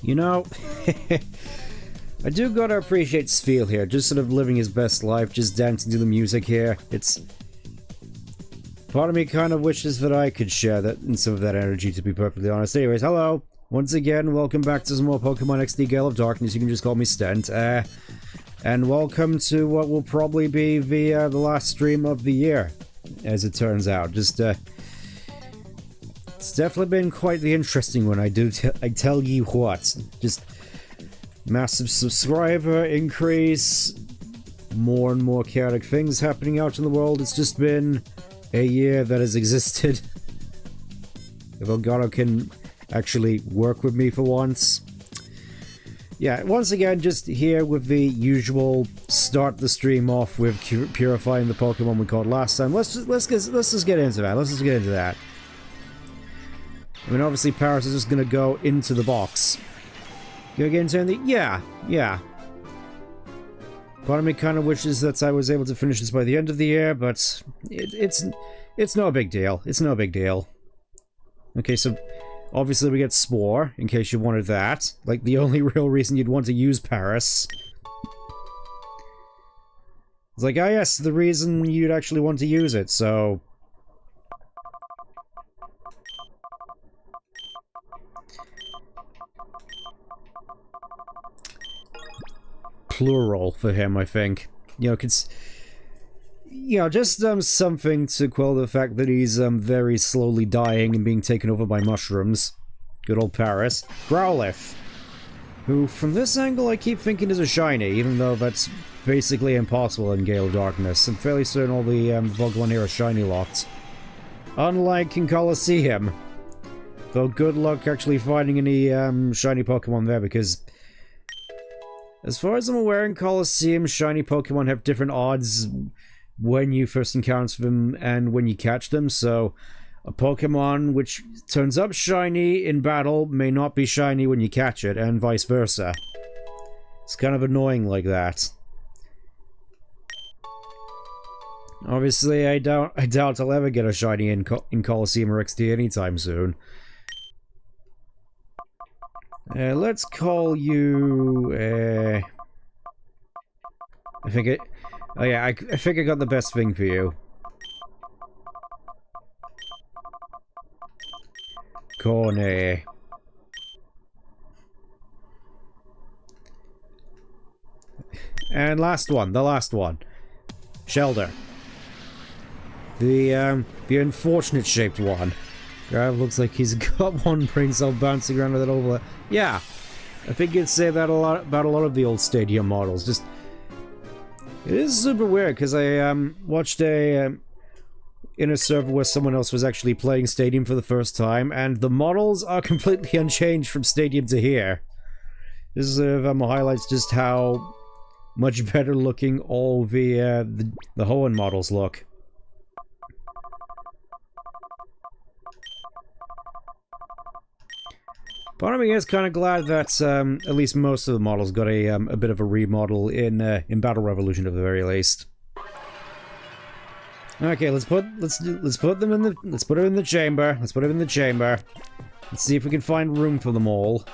You know, I do gotta appreciate Sphere here, just sort of living his best life, just dancing to the music here. It's... Part of me kind of wishes that I could share that and some of that energy, to be perfectly honest. Anyways, hello! Once again, welcome back to some more Pokemon XD Gale of Darkness, you can just call me Stent. And welcome to what will probably be the last stream of the year, as it turns out. Just, it's definitely been quite the interesting one, I tell you what. Just massive subscriber increase, more and more chaotic things happening out in the world. It's just been a year that has existed. If Elgato can actually work with me for once. Yeah, once again, just here with the usual start the stream off with purifying the Pokemon we caught last time. Let's just get into that. Let's just get into that. I mean, obviously, Paris is just gonna go into the box. Go get into anything? Yeah. Part of me kind of wishes that I was able to finish this by the end of the year, but it's no big deal. It's no big deal. Okay, so obviously we get Spore, in case you wanted that. Like, the only real reason you'd want to use Paris. It's like, ah yes, the reason you'd actually want to use it, so... Plural for him, I think. You know, just something to quell the fact that he's very slowly dying and being taken over by mushrooms. Good old Paris. Growlithe, who from this angle I keep thinking is a shiny, even though that's basically impossible in Gale of Darkness. I'm fairly certain all the Pokemon here are shiny locked. Unlike in Colosseum. Though good luck actually finding any shiny Pokemon there, because as far as I'm aware, in Colosseum, shiny Pokemon have different odds when you first encounter them and when you catch them, so a Pokemon which turns up shiny in battle may not be shiny when you catch it, and vice versa. It's kind of annoying like that. Obviously, I doubt I'll ever get a shiny in Colosseum or XD anytime soon. Let's call you, I think oh yeah, I think I got the best thing for you. Corny. And the last one. Shelter. The unfortunate shaped one. Looks like he's got one brain cell bouncing around with it over. Yeah, I think you'd say that about a lot of the old stadium models. Just, it is super weird because I watched a in a server where someone else was actually playing Stadium for the first time, and the models are completely unchanged from Stadium to here. This highlights just how much better looking all the Hoenn models look. Part of me is kind of glad that at least most of the models got a bit of a remodel in Battle Revolution at the very least. Okay, let's put them in the chamber. Let's put them in the chamber. Let's see if we can find room for them all.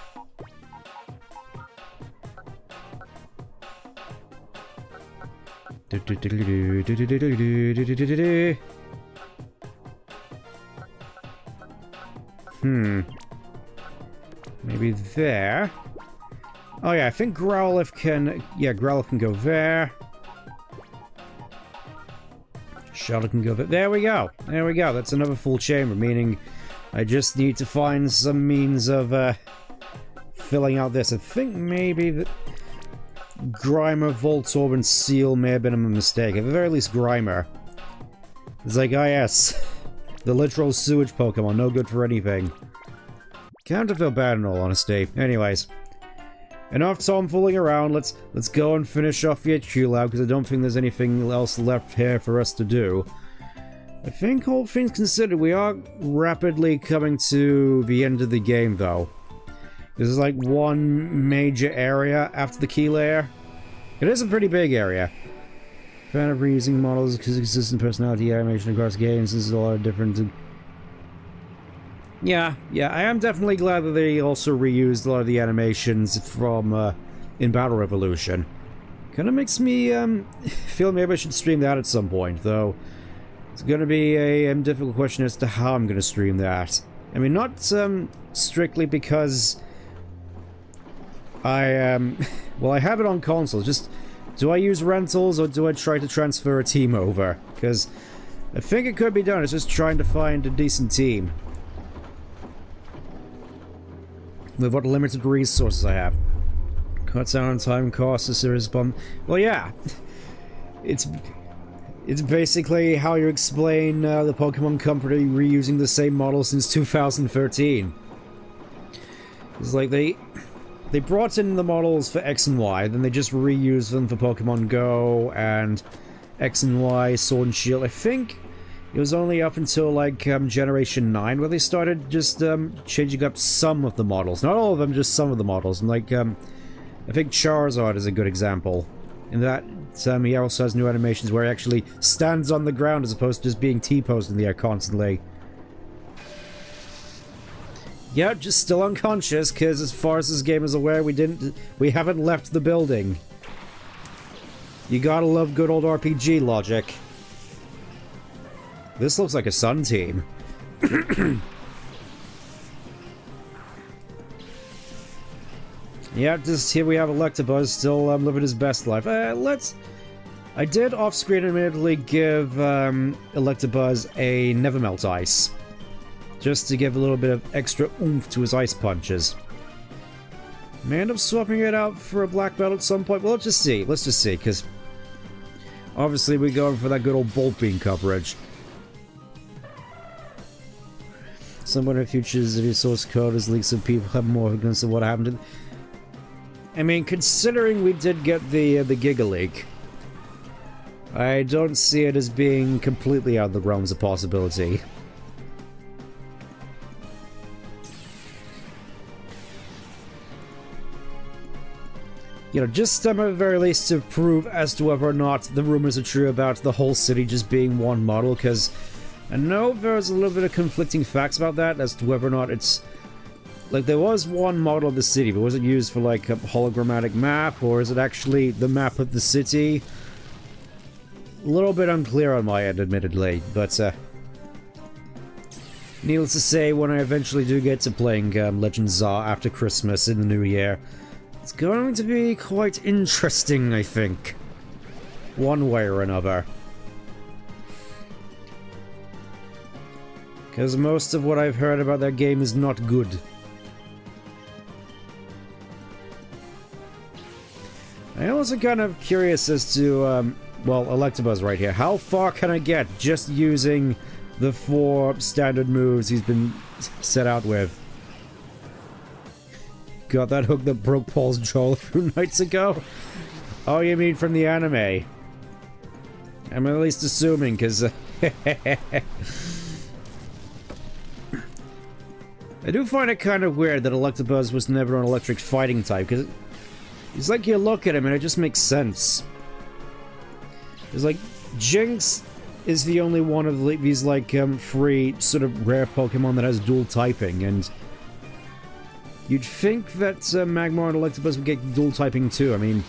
Maybe there. Oh yeah, I think Growlithe can... Yeah, Growlithe can go there. Shelter can go there. There we go! There we go, that's another full chamber, meaning I just need to find some means of filling out this. I think maybe that Grimer, Voltorb, and Seal may have been a mistake. At the very least, Grimer. It's like, ah yes, the literal sewage Pokemon, no good for anything. Can't feel bad in all honesty. Anyways, enough tomfooling around. Let's go and finish off the HQ lab, because I don't think there's anything else left here for us to do. I think, all things considered, we are rapidly coming to the end of the game, though. There's like one major area after the key layer. It is a pretty big area. Fan of reusing models, because consistent personality animation across games. This is a lot of different. Yeah, I am definitely glad that they also reused a lot of the animations from in Battle Revolution. Kind of makes me feel maybe I should stream that at some point, though. It's going to be a difficult question as to how I'm going to stream that. I mean, not strictly because I well, I have it on console. Just, do I use rentals or do I try to transfer a team over? Because I think it could be done. It's just trying to find a decent team with what limited resources I have. Cuts down on time costs, a serious bump. Well, yeah. It's basically how you explain the Pokemon Company reusing the same model since 2013. It's like they brought in the models for X and Y, then they just reused them for Pokemon Go and X and Y, Sword and Shield. I think it was only up until like Generation 9 where they started just changing up some of the models. Not all of them, just some of the models. And like, I think Charizard is a good example. In that, he also has new animations where he actually stands on the ground as opposed to just being T-posed in the air constantly. Yeah, just still unconscious, because as far as this game is aware, we haven't left the building. You gotta love good old RPG logic. This looks like a Sun team. Yeah, just here we have Electabuzz still living his best life. I did off-screen admittedly give Electabuzz a Never Melt Ice. Just to give a little bit of extra oomph to his ice punches. May end up swapping it out for a black belt at some point. Well, let's just see, because obviously we're going for that good old Bolt Beam coverage. Someone in the futures of your source code as leaks of people have more evidence of what happened to them. I mean, considering we did get the Giga Leak, I don't see it as being completely out of the realms of possibility. You know, just at the very least to prove as to whether or not the rumors are true about the whole city just being one model, because I know there's a little bit of conflicting facts about that as to whether or not it's... Like, there was one model of the city, but was it used for, like, a hologrammatic map, or is it actually the map of the city? A little bit unclear on my end, admittedly, but, needless to say, when I eventually do get to playing Legend Czar after Christmas in the new year, it's going to be quite interesting, I think. One way or another. Because most of what I've heard about that game is not good. I'm also kind of curious as to, well, Electabuzz right here. How far can I get just using the 4 standard moves he's been set out with? Got that hook that broke Paul's jaw a few nights ago? Oh, you mean from the anime? I'm at least assuming, because... I do find it kind of weird that Electabuzz was never an electric fighting type, because it's like you look at him and it just makes sense. It's like, Jinx is the only one of these, like, free, sort of rare Pokemon that has dual typing, and you'd think that Magmar and Electabuzz would get dual typing too. I mean,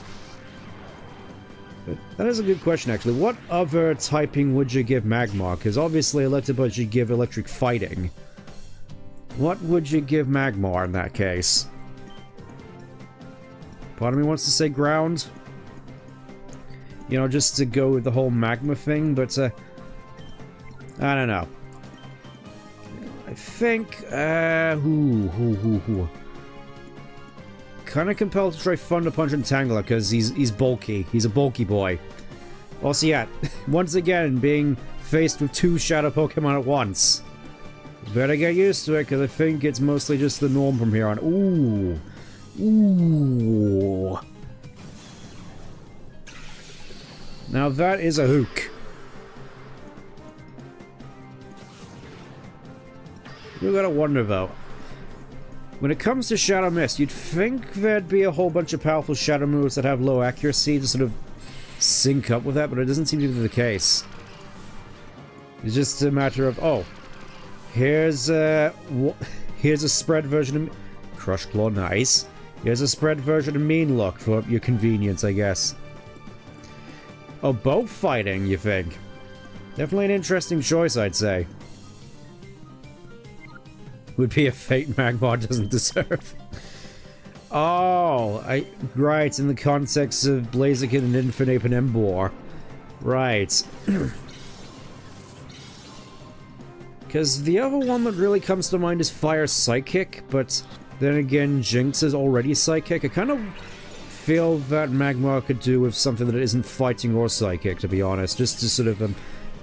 that is a good question, actually. What other typing would you give Magmar? Because obviously Electabuzz you give electric fighting. What would you give Magmar in that case? Part of me wants to say ground. You know, just to go with the whole magma thing, but, I don't know. I think, kind of compelled to try Thunder Punch and Tangler, because he's bulky. He's a bulky boy. Also, yeah, once again, being faced with 2 Shadow Pokemon at once. Better get used to it, because I think it's mostly just the norm from here on. Ooh. Ooh. Now that is a hook. You gotta wonder, though. When it comes to Shadow Mist, you'd think there'd be a whole bunch of powerful Shadow moves that have low accuracy to sort of sync up with that, but it doesn't seem to be the case. It's just a matter of, oh, Here's a spread version of Crush Claw, nice. Here's a spread version of Mean Look for your convenience, I guess. Oh, both fighting, you think? Definitely an interesting choice, I'd say. Would be a fate Magmar doesn't deserve. Oh, right, in the context of Blaziken and Infinite and Embor. Right. Because the other one that really comes to mind is Fire Psychic, but then again, Jinx is already Psychic. I kind of feel that Magmar could do with something that isn't fighting or Psychic, to be honest, just to sort of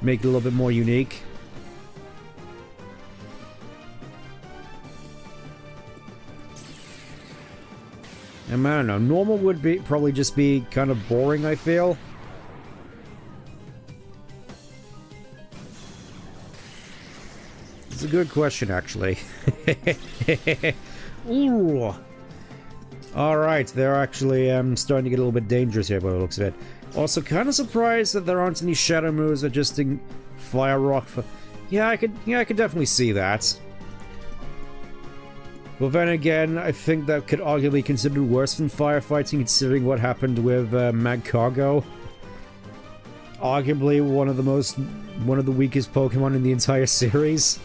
make it a little bit more unique. And I don't know, normal would be probably just be kind of boring, I feel. It's a good question, actually. Ooh. Alright, they're actually starting to get a little bit dangerous here by the looks of it. Also, kind of surprised that there aren't any shadow moves adjusting Fire Rock for... Yeah, I could definitely see that. Well, then again, I think that could arguably be considered worse than firefighting, considering what happened with Magcargo. Arguably one of the weakest Pokemon in the entire series.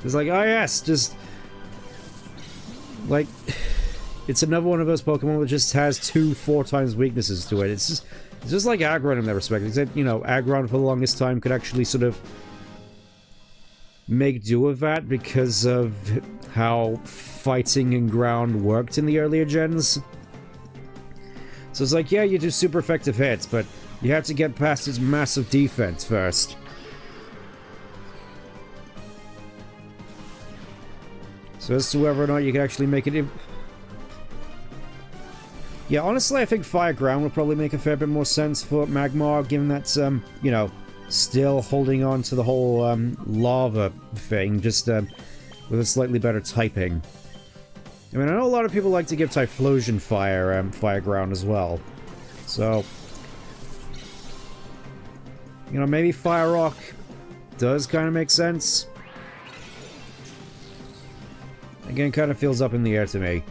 It's like, oh yes, just... like... It's another one of those Pokemon that just has 2-4 times weaknesses to it. It's just like Aggron in that respect, except, you know, Aggron for the longest time could actually sort of make do with that because of how fighting and ground worked in the earlier gens. So it's like, yeah, you do super effective hits, but you have to get past its massive defense first. So as to whether or not you can actually make it... Yeah, honestly, I think Fire Ground would probably make a fair bit more sense for Magmar, given that, you know, still holding on to the whole lava thing, just with a slightly better typing. I mean, I know a lot of people like to give Typhlosion Fire Ground as well. So, you know, maybe Fire Rock does kind of make sense. Again, kind of feels up in the air to me.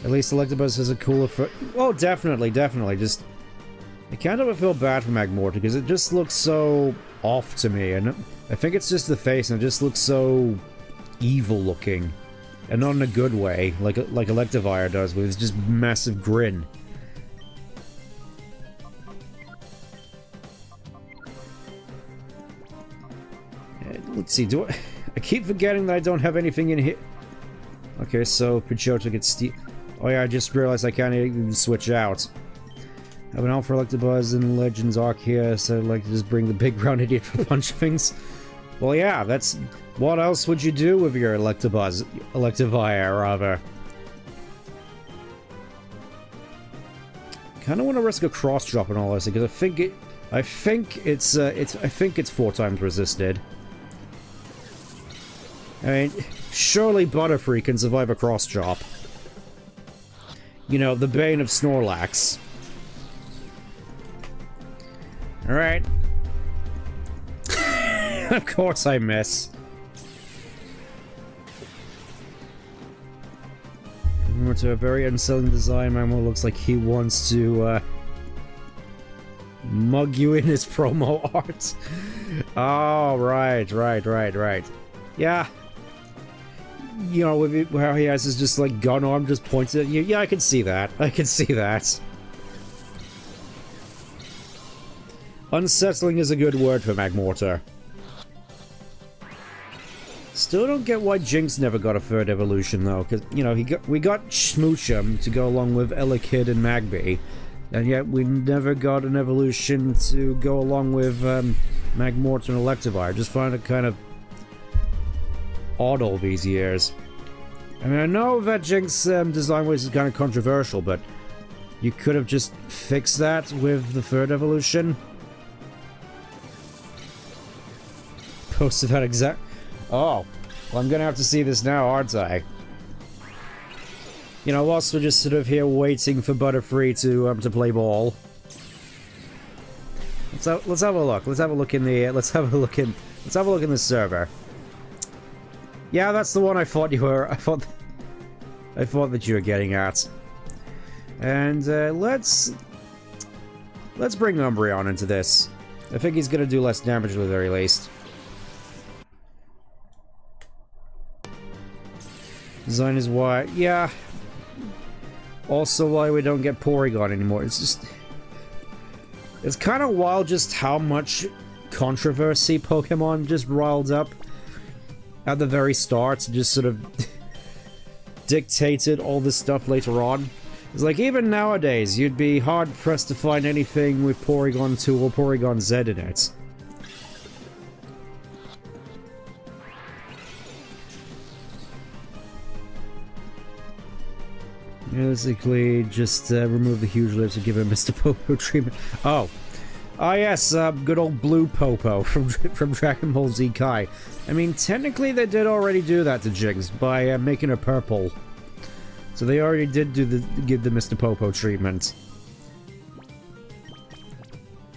At least Electabuzz has a cooler foot. Oh, definitely, definitely. Just, I can't ever feel bad for Magmortar because it just looks so off to me, and I think it's just the face, and it just looks so evil looking, and not in a good way, like Electivire does with its just massive grin. Let's see. I keep forgetting that I don't have anything in here. Okay, so Pidgeotto gets Oh yeah, I just realized I can't even switch out. I have an Alpha Electabuzz in Legends Arc here, so I'd like to just bring the big round idiot for a bunch of things. Well, yeah, that's... What else would you do with your Electivire, rather? Kinda want to risk a cross drop and all this, because I think it's 4 times resisted. I mean, surely Butterfree can survive a cross drop. You know, the bane of Snorlax. Alright. Of course I miss. More to a very unsettling design, Magmar looks like he wants to, mug you in his promo art. Oh, right. Yeah. You know, with how he has his just like gun arm just pointed at you. Yeah, I can see that. I can see that. Unsettling is a good word for Magmortar. Still don't get why Jinx never got a third evolution though, because you know we got Smoochum to go along with Elekid and Magby, and yet we never got an evolution to go along with Magmortar and Electivire. I just find it kind of odd all these years. I mean, I know that Jinx design-wise is kind of controversial, but you could have just fixed that with the third evolution. Posted that exact... Oh, well, I'm gonna have to see this now, aren't I? You know, whilst we're just sort of here waiting for Butterfree to play ball. let's have a look. Let's have a look in the let's have a look in the server. Yeah, that's the one I thought you were. I thought that you were getting at. And let's bring Umbreon into this. I think he's gonna do less damage at the very least. Design is why, yeah. Also why we don't get Porygon anymore. It's just... It's kind of wild just how much controversy Pokemon just riled up at the very start. Just sort of dictated all this stuff later on. It's like, even nowadays, you'd be hard-pressed to find anything with Porygon 2 or Porygon Z in it. Basically, just remove the huge lips and give him Mr. Popo treatment. Oh. Ah yes, good old Blue Popo from Dragon Ball Z Kai. I mean, technically they did already do that to Jinx by making her purple. So they already did give the Mr. Popo treatment.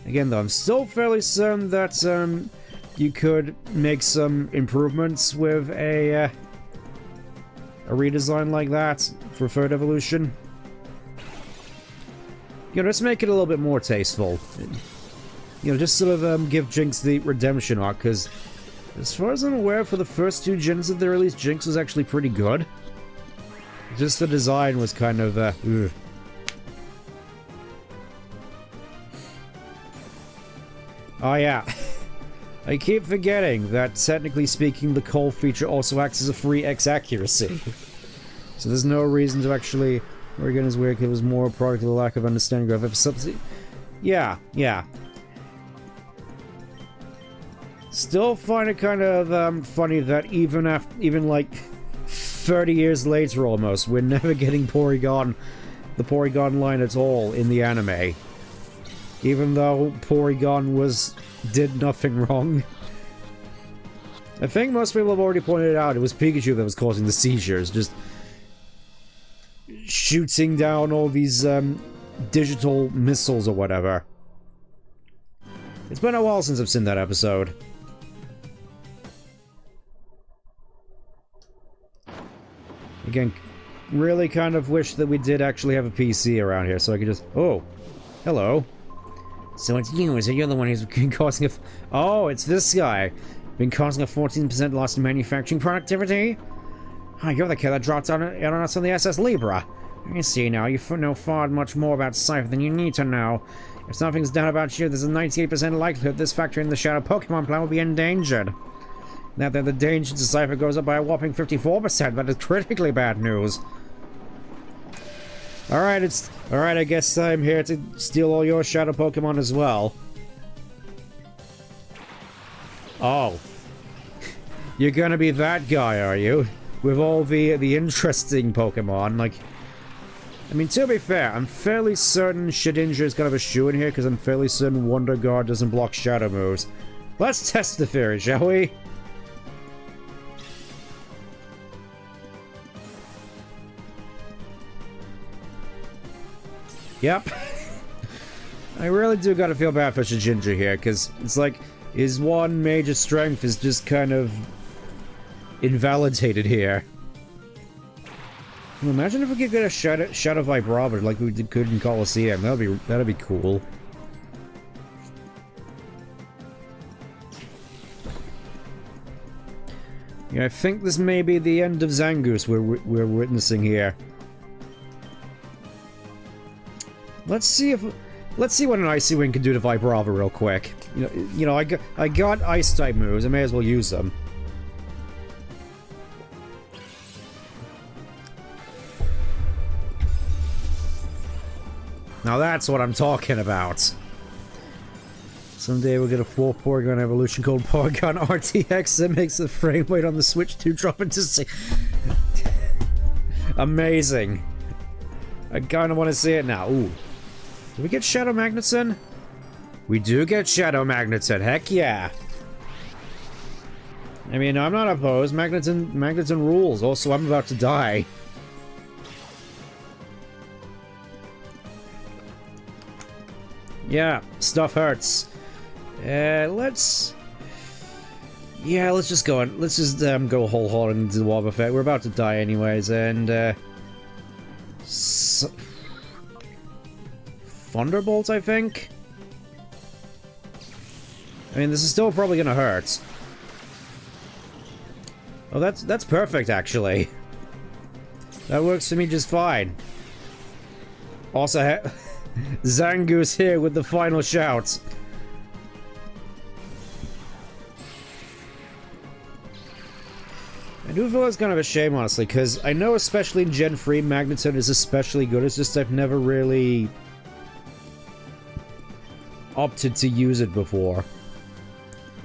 Again though, I'm still fairly certain that you could make some improvements with a redesign like that for third evolution. You know, just make it a little bit more tasteful. You know, just sort of give Jinx the redemption arc, because as far as I'm aware, for the first two gens of the release, Jinx was actually pretty good. Just the design was kind of, ugh. Oh yeah. I keep forgetting that, technically speaking, the coal feature also acts as a free X accuracy. So there's no reason to actually... Oregon is weird, it was more a product of the lack of understanding of episodes. Yeah, yeah. Still find it kind of funny that even like 30 years later almost, we're never getting Porygon, the Porygon line at all in the anime. Even though Porygon did nothing wrong. I think most people have already pointed out it was Pikachu that was causing the seizures, just shooting down all these digital missiles or whatever. It's been a while since I've seen that episode. Again, really kind of wish that we did actually have a PC around here so I could just... Oh, hello. So it's you, is it? You're the one who's been causing a... Oh, it's this guy. Been causing a 14% loss in manufacturing productivity? Oh, you're the kid that dropped out on us on the SS Libra. I see now, you know far much more about Cypher than you need to know. If something's done about you, there's a 98% likelihood this factory in the Shadow Pokemon plant will be endangered. Now that the danger to Cypher goes up by a whopping 54%, that is critically bad news. Alright, Alright, I guess I'm here to steal all your Shadow Pokemon as well. Oh. You're gonna be that guy, are you? With all the interesting Pokemon, like... I mean, to be fair, I'm fairly certain Shedinja is kind of a shoo in here, because I'm fairly certain Wonder Guard doesn't block Shadow moves. Let's test the theory, shall we? Yep. I really do gotta feel bad for Shedinja here, because it's like, his one major strength is just kind of invalidated here. Imagine if we could get a Shadow Vibrator like we could in Colosseum. That'd be cool. Yeah, I think this may be the end of Zangoose we're witnessing here. Let's see what an Icy Wing can do to Vibrava real quick. You know, I got Ice type moves. I may as well use them. Now that's what I'm talking about. Someday we'll get a 4 Porygon evolution called Porygon RTX that makes the frame rate on the Switch 2 drop into 6. Amazing. I kind of want to see it now. Ooh. Do we get Shadow Magneton? We do get Shadow Magneton. Heck yeah. I mean, I'm not opposed. Magneton rules. Also, I'm about to die. Yeah, stuff hurts. Let's... Yeah, let's just go on. Let's just go wholehearted into the Wobbuffet. We're about to die anyways, and Thunderbolt, I think? I mean, this is still probably gonna hurt. Oh, that's perfect, actually. That works for me just fine. Also, Zangoose here with the final shout. I do feel it's kind of a shame, honestly, because I know especially in Gen 3, Magneton is especially good, it's just I've never really opted to use it before.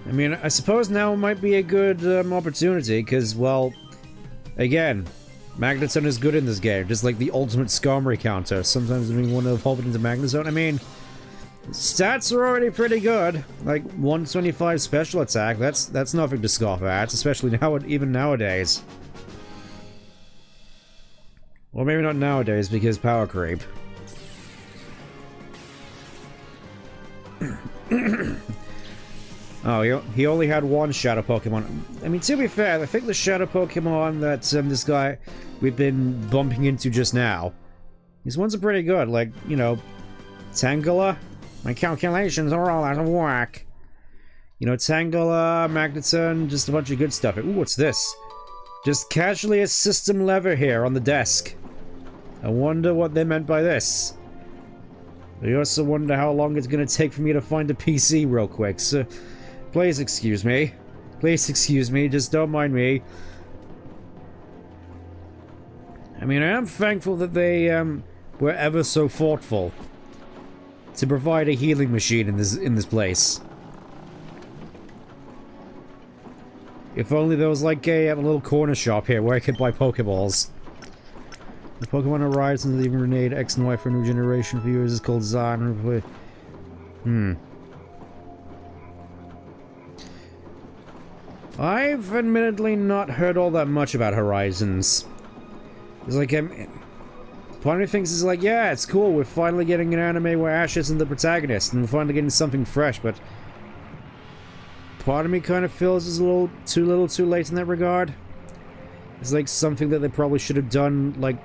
I mean, I suppose now might be a good opportunity, because, well, again, Magneton is good in this game, just like the ultimate Skarmory counter. Sometimes when you want to evolve it into Magneton, I mean, stats are already pretty good. Like, 125 special attack, that's nothing to scoff at, especially now, even nowadays. Or maybe not nowadays, because power creep. Oh, he only had one Shadow Pokemon. I mean, to be fair, I think the Shadow Pokemon that this guy we've been bumping into just now, these ones are pretty good. Like, you know, Tangela. My calculations are all out of whack. You know, Tangela, Magneton, just a bunch of good stuff. Ooh, what's this? Just casually a system lever here on the desk. I wonder what they meant by this. I also wonder how long it's gonna take for me to find a PC real quick, so please excuse me. Please excuse me, just don't mind me. I mean, I am thankful that they were ever so thoughtful to provide a healing machine in this place. If only there was like a little corner shop here where I could buy Pokeballs. The Pokemon Horizons even renewed X and Y for a new generation of viewers is called Zan. I've admittedly not heard all that much about Horizons. It's like, part of me thinks it's like, yeah, it's cool, we're finally getting an anime where Ash isn't the protagonist, and we're finally getting something fresh, but part of me kind of feels it's a little too late in that regard. It's like something that they probably should have done, like,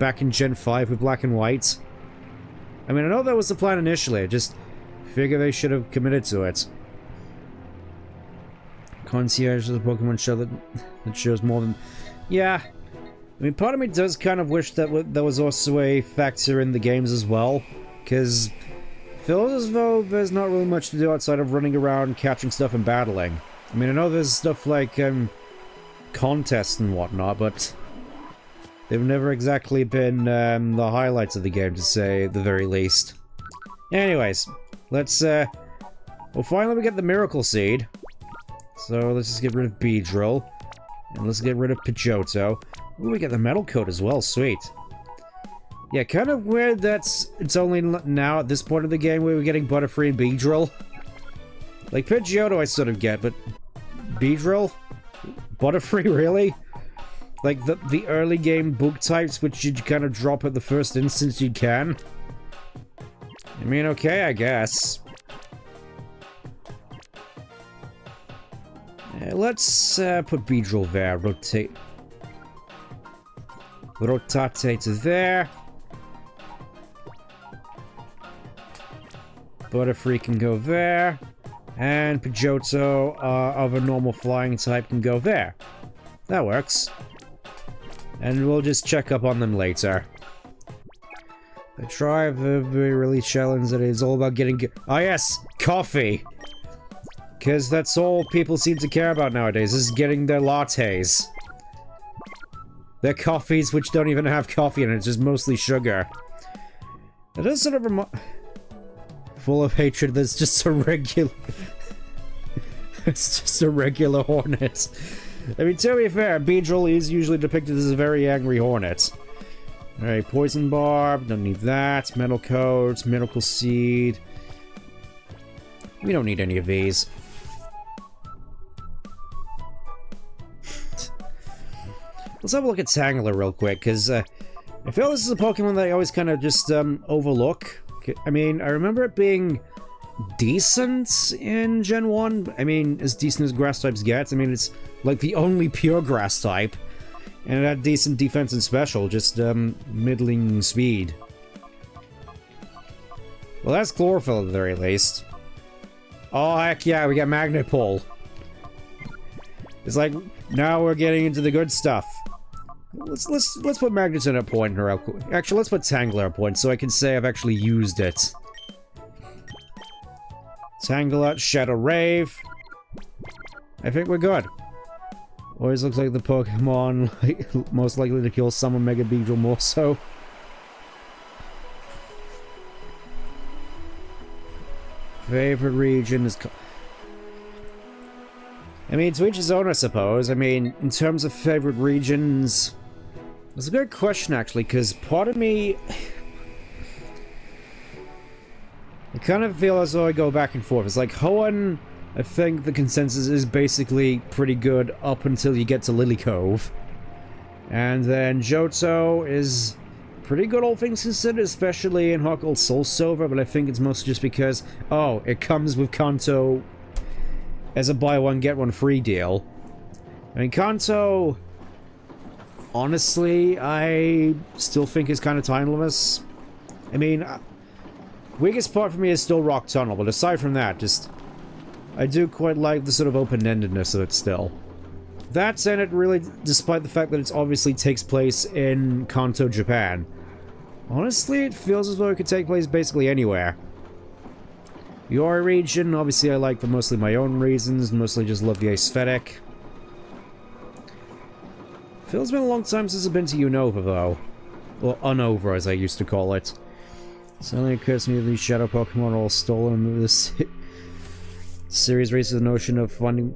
back in Gen 5 with Black and White. I mean, I know that was the plan initially, I just figure they should have committed to it. Concierge is a Pokemon show that shows more than... Yeah. I mean, part of me does kind of wish that there was also a factor in the games as well, because it feels as though there's not really much to do outside of running around, catching stuff, and battling. I mean, I know there's stuff like, contests and whatnot, but they've never exactly been, the highlights of the game, to say the very least. Anyways, let's, well, finally we get the Miracle Seed. So let's just get rid of Beedrill. And let's get rid of Pidgeotto. Ooh, we get the Metal Coat as well, sweet. Yeah, kind of weird that it's only now at this point of the game where we're getting Butterfree and Beedrill. Like, Pidgeotto I sort of get, but Beedrill? Butterfree, really? Like, the early game book types which you'd kind of drop at the first instance you can? I mean, okay, I guess. Let's put Beedrill there. Rotate to there. Butterfree can go there. And Pidgeotto of a normal flying type can go there. That works. And we'll just check up on them later. The tribe of the release challenge that is all about getting... Oh yes! Coffee! Because that's all people seem to care about nowadays, is getting their lattes. Their coffees which don't even have coffee in it, it's just mostly sugar. It does sort of full of hatred, there's just a regular... It's just a regular hornet. I mean, to be fair, Beedrill is usually depicted as a very angry hornet. Alright, Poison Barb, don't need that. Metal Coat, Miracle Seed. We don't need any of these. Let's have a look at Tangela real quick, because I feel this is a Pokemon that I always kind of just overlook. I mean, I remember it being decent in Gen 1. I mean, as decent as grass types get. I mean, it's like the only pure grass type. And it had decent defense and special, just middling speed. Well, that's chlorophyll at the very least. Oh, heck yeah, we got magnet pull. It's like, now we're getting into the good stuff. Let's put Magnets in a point real quick. Actually, let's put Tangler a point so I can say I've actually used it. Tangler, Shadow Rave. I think we're good. Always looks like the Pokemon most likely to kill someone, Mega Beedrill more so. Favorite region is... I mean, to each his own, I suppose. I mean, in terms of favorite regions... That's a good question, actually, because part of me... I kind of feel as though I go back and forth. It's like, Hoenn, I think the consensus is basically pretty good up until you get to Lily Cove. And then Johto is pretty good, all things considered, especially in Heart Gold Soul Silver, but I think it's mostly just because, oh, it comes with Kanto as a buy one, get one free deal. I mean, Kanto, honestly, I still think is kind of timeless. I mean, weakest part for me is still Rock Tunnel, but aside from that, just... I do quite like the sort of open-endedness of it still. That said, it really, despite the fact that it obviously takes place in Kanto, Japan, honestly, it feels as though it could take place basically anywhere. Your region, obviously I like for mostly my own reasons, mostly just love the aesthetic. Feels been a long time since I've been to Unova, though. Or Unova, as I used to call it. Suddenly occurs to me that these shadow Pokemon are all stolen. This series raises the notion of funding...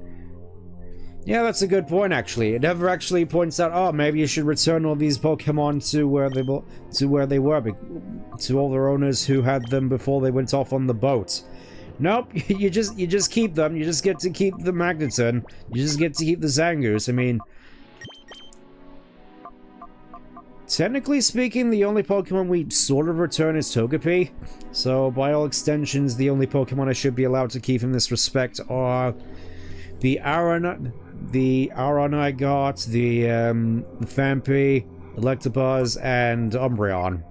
Yeah, that's a good point, actually. It never actually points out, oh, maybe you should return all these Pokemon to where they were, to all their owners who had them before they went off on the boat. Nope, you just keep them. You just get to keep the Magneton. You just get to keep the Zangoose. I mean, technically speaking, the only Pokemon we sort of return is Togepi. So, by all extensions, the only Pokemon I should be allowed to keep in this respect are the Aronite got, the Phanpy, Electabuzz, and Umbreon.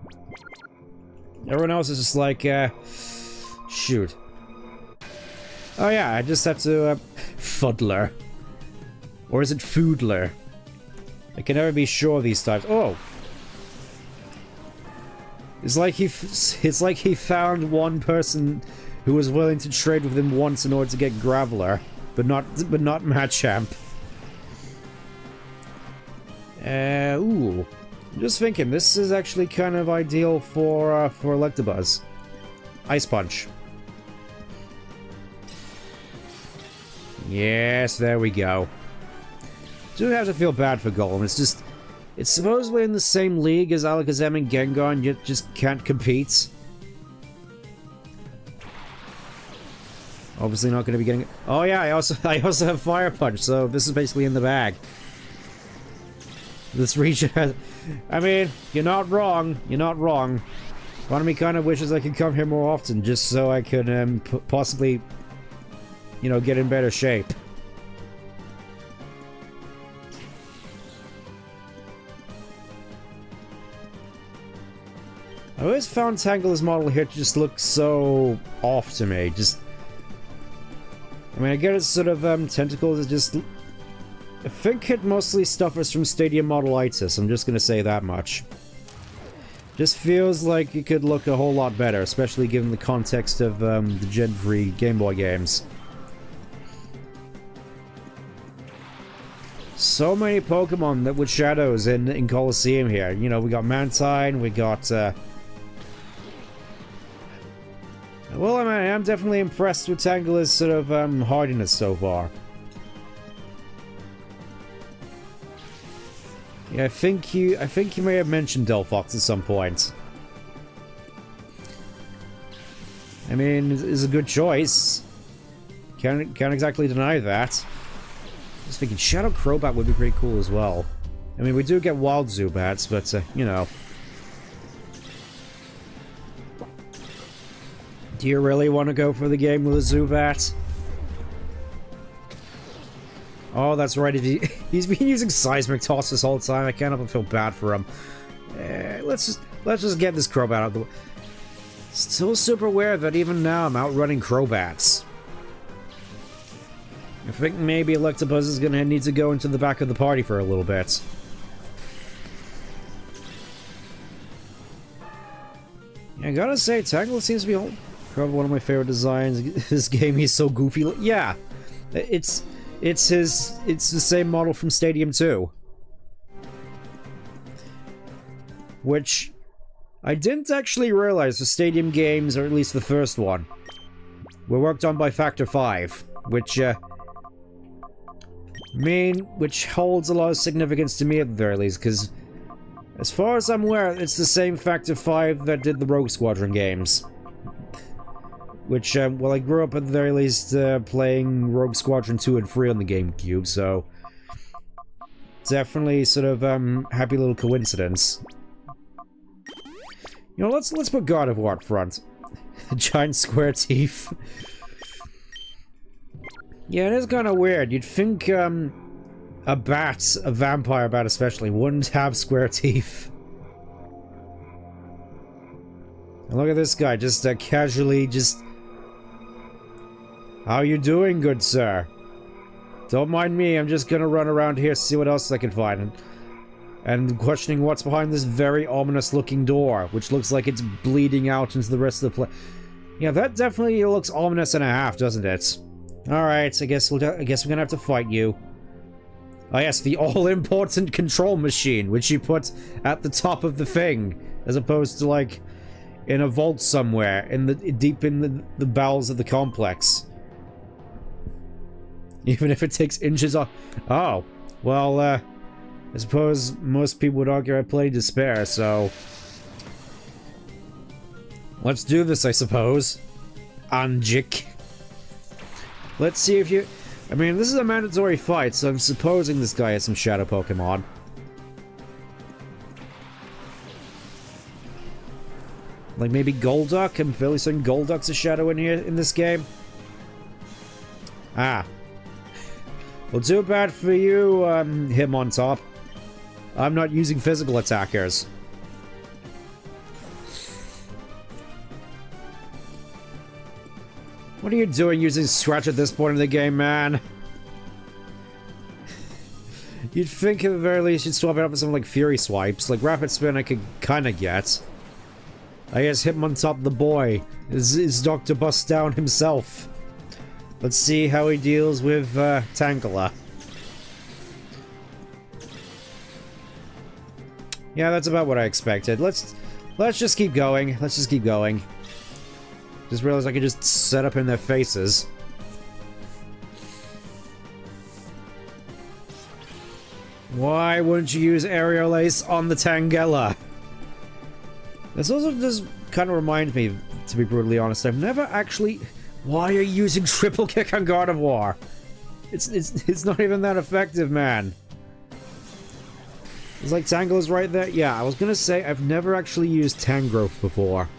Everyone else is just like, shoot. Oh yeah, I just have to, Fuddler. Or is it Foodler? I can never be sure of these types. Oh! It's like he found one person who was willing to trade with him once in order to get Graveler, but not Machamp. Ooh. I'm just thinking, this is actually kind of ideal for Electabuzz. Ice Punch. Yes, there we go. Do have to feel bad for Golem. It's just... It's supposedly in the same league as Alakazam and Gengar, and yet just can't compete. Obviously not going to be getting... Oh yeah, I also have Fire Punch, so this is basically in the bag. This region has... I mean, you're not wrong. You're not wrong. Part of me kind of wishes I could come here more often, just so I could possibly, you know, get in better shape. I always found Tangela's model here to just look so off to me. Just... I mean, I get its sort of, tentacles is just... I think it mostly suffers from Stadium Modelitis, I'm just gonna say that much. Just feels like it could look a whole lot better, especially given the context of, the Gen 3 Game Boy games. So many Pokemon that with shadows in Colosseum here. You know, we got Mantine, we got, well, I mean, I'm definitely impressed with Tangela's sort of, hardiness so far. Yeah, I think you may have mentioned Delphox at some point. I mean, it's a good choice. Can't exactly deny that. Just thinking Shadow Crobat would be pretty cool as well. I mean, we do get Wild Zubats, but, you know. Do you really want to go for the game with a Zubat? Oh, that's right. He's been using Seismic Toss this whole time. I can't help but feel bad for him. Let's just get this Crobat out of the way. Still super weird that even now I'm outrunning Crobats. I think maybe Electabuzz is gonna need to go into the back of the party for a little bit. Yeah, I gotta say, Tangela seems to be probably one of my favorite designs. This game, he's so goofy. Yeah, it's the same model from Stadium 2. Which I didn't actually realize the Stadium games, or at least the first one, were worked on by Factor 5, which holds a lot of significance to me at the very least, because as far as I'm aware, it's the same Factor 5 that did the Rogue Squadron games. Which, well, I grew up at the very least playing Rogue Squadron 2 and 3 on the GameCube, so definitely sort of happy little coincidence. You know, let's put God of War up front. Giant square teeth. Yeah, it is kind of weird. You'd think a vampire bat especially, wouldn't have square teeth. And look at this guy, just casually just... How you doing, good sir? Don't mind me, I'm just gonna run around here, see what else I can find. And questioning what's behind this very ominous-looking door, which looks like it's bleeding out into the rest of the place. Yeah, that definitely looks ominous and a half, doesn't it? Alright, I guess we're gonna have to fight you. Oh yes, the all-important control machine, which you put at the top of the thing, as opposed to, like, in a vault somewhere, deep in the bowels of the complex. Even if it takes inches off. Oh, well, I suppose most people would argue I play Despair, so... Let's do this, I suppose. Anjik. Let's see if you... I mean, this is a mandatory fight, so I'm supposing this guy has some Shadow Pokemon. Like maybe Golduck? I'm fairly certain Golduck's a Shadow in here, in this game. Ah. Well, too bad for you, him on top. I'm not using physical attackers. What are you doing using Scratch at this point in the game, man? You'd think at the very least you'd swap it out for something like Fury Swipes. Like Rapid Spin I could kinda get. I guess him on top of the boy is Dr. Bust Down himself. Let's see how he deals with Tangela. Yeah, that's about what I expected. Let's just keep going. Let's just keep going. Just realized I could just set up in their faces. Why wouldn't you use Aerial Ace on the Tangela? This also does kind of remind me, to be brutally honest, I've never actually... Why are you using Triple Kick on God of War? It's not even that effective, man. It's like Tangela's right there. Yeah, I was gonna say, I've never actually used Tangrowth before.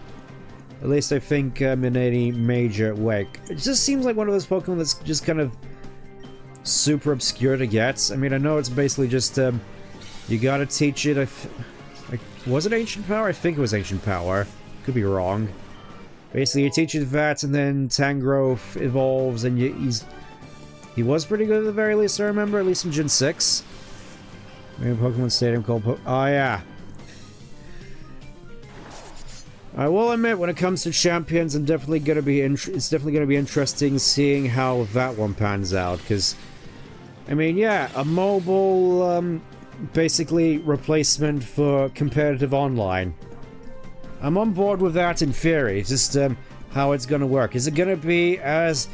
At least I think in any major way. It just seems like one of those Pokemon that's just kind of super obscure to get. I mean, I know it's basically just, you gotta teach it. Was it Ancient Power? I think it was Ancient Power. Could be wrong. Basically, you teach it that, and then Tangrowth evolves, and he was pretty good at the very least, I remember, at least in Gen 6. Maybe a Pokemon Stadium called oh, yeah. I will admit, when it comes to champions, I'm definitely gonna be it's definitely gonna be interesting seeing how that one pans out, because, I mean, yeah, a mobile, basically replacement for competitive online. I'm on board with that in theory, just how it's gonna work. Is it gonna be as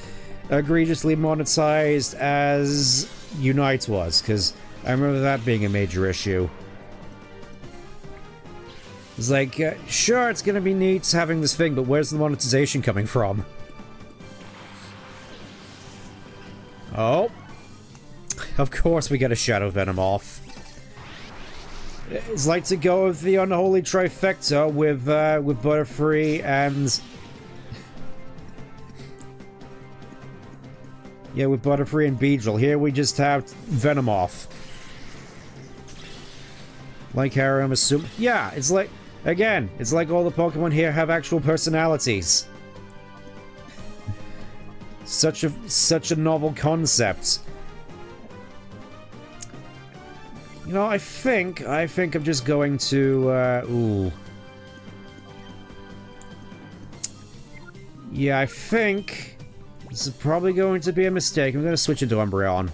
egregiously monetized as Unite was? Because I remember that being a major issue. It's like, sure, it's gonna be neat having this thing, but where's the monetization coming from? Oh. Of course we get a Shadow Venom off. It's like to go with the unholy trifecta with Butterfree and Yeah, with Butterfree and Beedrill. Here we just have Venomoth. Like how I'm assuming... Yeah, it's like... Again, it's like all the Pokemon here have actual personalities. Such a novel concept. You know, I think I'm just going to, ooh. Yeah, I think this is probably going to be a mistake. I'm going to switch it to Umbreon.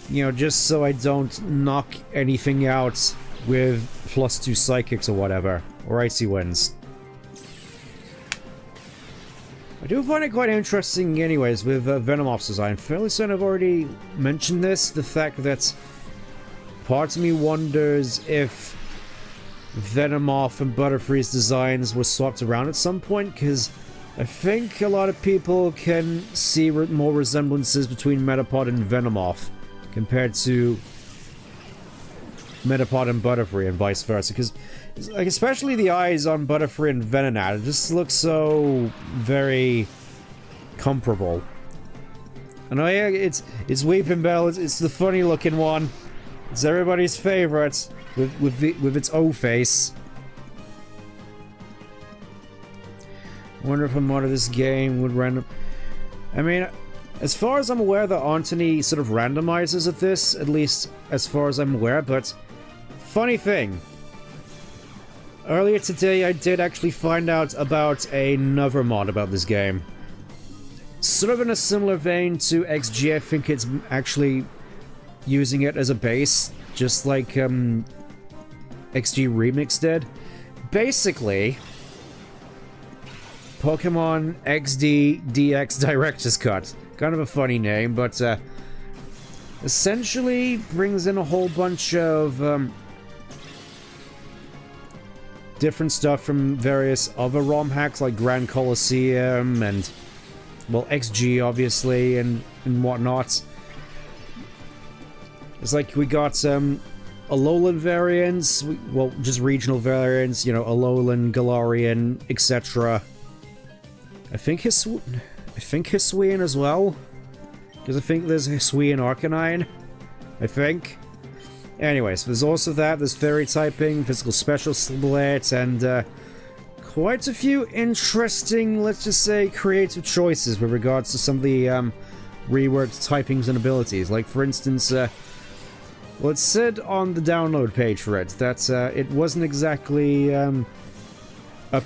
You know, just so I don't knock anything out with +2 Psychics or whatever. Or Icy Winds. I do find it quite interesting anyways with Venomoth's design. Fairly certain I've already mentioned this. The fact that part of me wonders if Venomoth and Butterfree's designs were swapped around at some point, because I think a lot of people can see more resemblances between Metapod and Venomoth compared to Metapod and Butterfree and vice versa, because like especially the eyes on Butterfree and Venonat, it just looks so very comparable. I know, yeah, it's Weeping Bell, it's the funny looking one. It's everybody's favorite with its O face. I wonder if a mod of this game would random. I mean, as far as I'm aware, there aren't any sort of randomizers of this, at least as far as I'm aware, but funny thing. Earlier today, I did actually find out about another mod about this game. Sort of in a similar vein to XG, I think it's actually using it as a base, just like XG Remix did. Basically, Pokemon XD DX Director's Cut. Kind of a funny name, but essentially brings in a whole bunch of different stuff from various other ROM hacks like Grand Colosseum and, well, XG obviously and whatnot. It's like we got Alolan variants, well, just regional variants, you know, Alolan, Galarian, etc. I think Hisuian as well, because I think there's Hisuian Arcanine, I think. Anyways, there's also that, there's Fairy typing, Physical Special Split, and quite a few interesting, let's just say, creative choices with regards to some of the reworked typings and abilities. Like, for instance, well, it said on the download page for it that it wasn't exactly a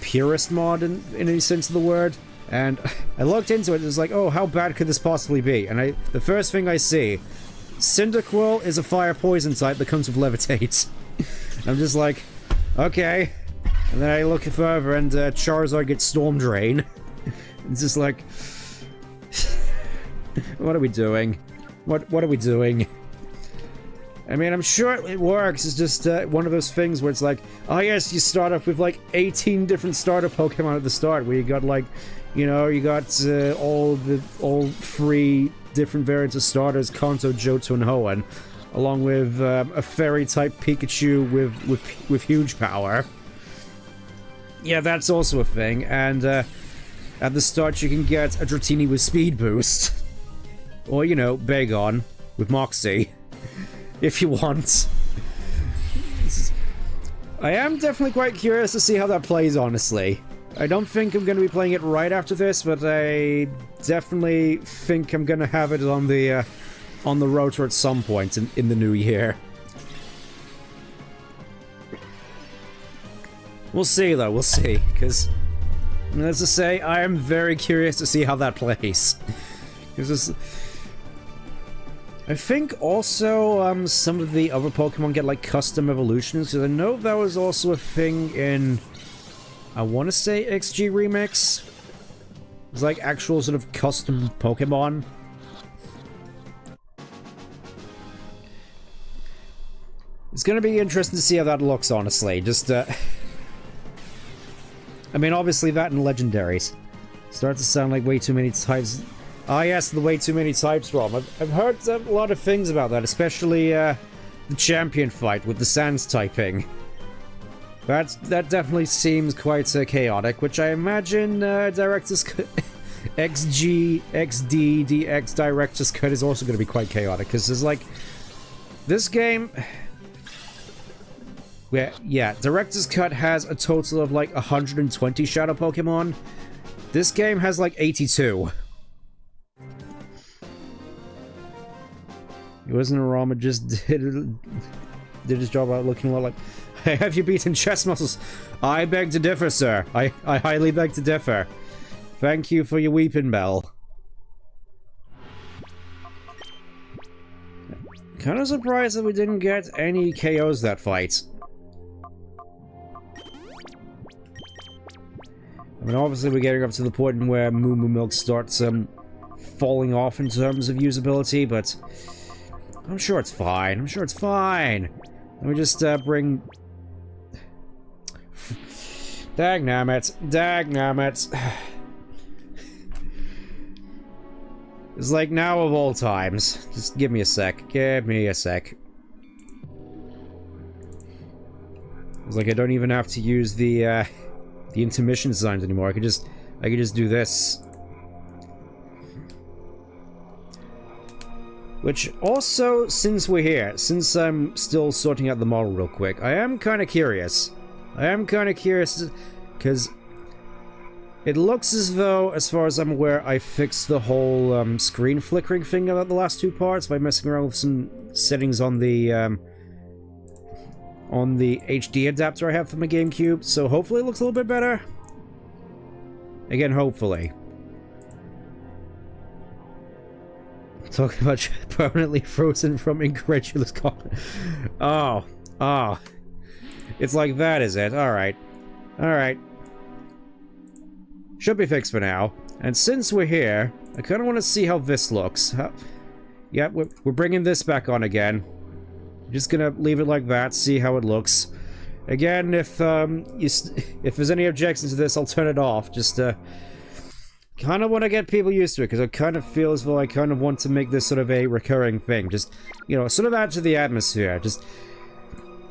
purist mod in any sense of the word. And I looked into it, and it was like, oh, how bad could this possibly be? And the first thing I see, Cyndaquil is a fire poison type that comes with Levitate. I'm just like, okay. And then I look further, and Charizard gets Storm Drain. It's just like, what are we doing? What are we doing? I mean, I'm sure it works. It's just one of those things where it's like, oh yes, you start off with like 18 different starter Pokemon at the start, where you got like, you know, you got all 3 different variants of starters, Kanto, Johto, and Hoenn, along with a Fairy-type Pikachu with huge power. Yeah, that's also a thing, and at the start you can get a Dratini with Speed Boost. Or, you know, Bagon with Moxie. If you want. I am definitely quite curious to see how that plays, honestly. I don't think I'm going to be playing it right after this, but I definitely think I'm going to have it on the rotor at some point in the new year. We'll see, though, we'll see, because, as I say, I am very curious to see how that plays. I think also some of the other Pokemon get like custom evolutions, because I know that was also a thing in, I want to say XG Remix. It's like actual sort of custom Pokemon. It's going to be interesting to see how that looks, honestly. Just, I mean, obviously that and Legendaries. Starts to sound like way too many types. Ah, yes, the way too many types ROM. I've heard a lot of things about that, especially the champion fight with the Sans typing. That definitely seems quite chaotic, which I imagine directors XG, XD, DX Director's Cut is also going to be quite chaotic, because there's like... This game... Yeah, Director's Cut has a total of like 120 Shadow Pokemon. This game has like 82. It wasn't a ROM, it just did his job out looking a lot like... Hey, have you beaten chess muscles? I beg to differ, sir. I highly beg to differ. Thank you for your weeping bell. Kind of surprised that we didn't get any KOs that fight. I mean, obviously we're getting up to the point where Moo Moo Milk starts falling off in terms of usability, but I'm sure it's fine. I'm sure it's fine. Let me just bring... Dagnammit. Dagnammit. It's like now of all times. Just give me a sec. Give me a sec. It's like I don't even have to use the intermission designs anymore. I could just do this. Which also, since we're here, since I'm still sorting out the model real quick, I am kind of curious. I am kind of curious, because it looks as though, as far as I'm aware, I fixed the whole screen flickering thing about the last two parts by messing around with some settings on the HD adapter I have for my GameCube, so hopefully it looks a little bit better. Again, hopefully. Talking about permanently frozen from incredulous comment. Oh. Oh. It's like that, is it? Alright. Alright. Should be fixed for now. And since we're here, I kind of want to see how this looks. Yeah, we're bringing this back on again. Just gonna leave it like that, see how it looks. Again, if there's any objections to this, I'll turn it off. Just, kind of want to get people used to it, because I kind of feel as though I kind of want to make this sort of a recurring thing. Just, you know, sort of add to the atmosphere. Just,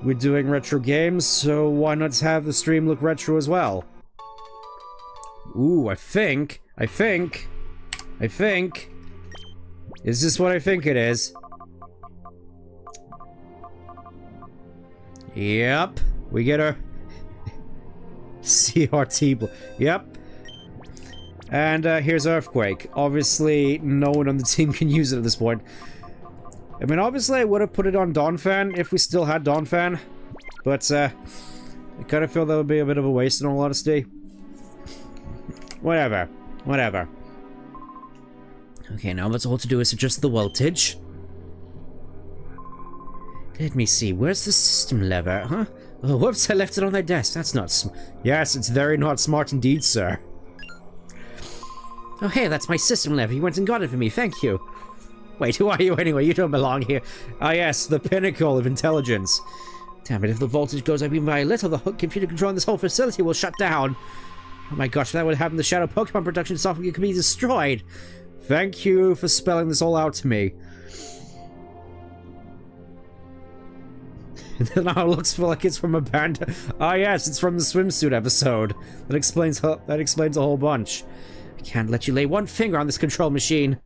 we're doing retro games, so why not have the stream look retro as well? Ooh, I think... Is this what I think it is? Yep. We get our... CRT... Yep. And here's Earthquake. Obviously, no one on the team can use it at this point. I mean, obviously I would have put it on Donphan if we still had Donphan. But, I kind of feel that would be a bit of a waste in all honesty. Whatever. Whatever. Okay, now that's all to do is adjust the voltage. Let me see, where's the system lever, huh? Oh, whoops, I left it on their desk. That's not Yes, it's very not smart indeed, sir. Oh, hey, that's my system lever. You went and got it for me, thank you. Wait, who are you anyway? You don't belong here. Ah, yes, the pinnacle of intelligence. Damn it, if the voltage goes up even by a little, the computer controlling this whole facility will shut down. Oh my gosh, if that would happen, the Shadow Pokemon production software could be destroyed. Thank you for spelling this all out to me. Now it looks like it's from a band. Ah, yes, it's from the swimsuit episode. That explains a whole bunch. I can't let you lay one finger on this control machine.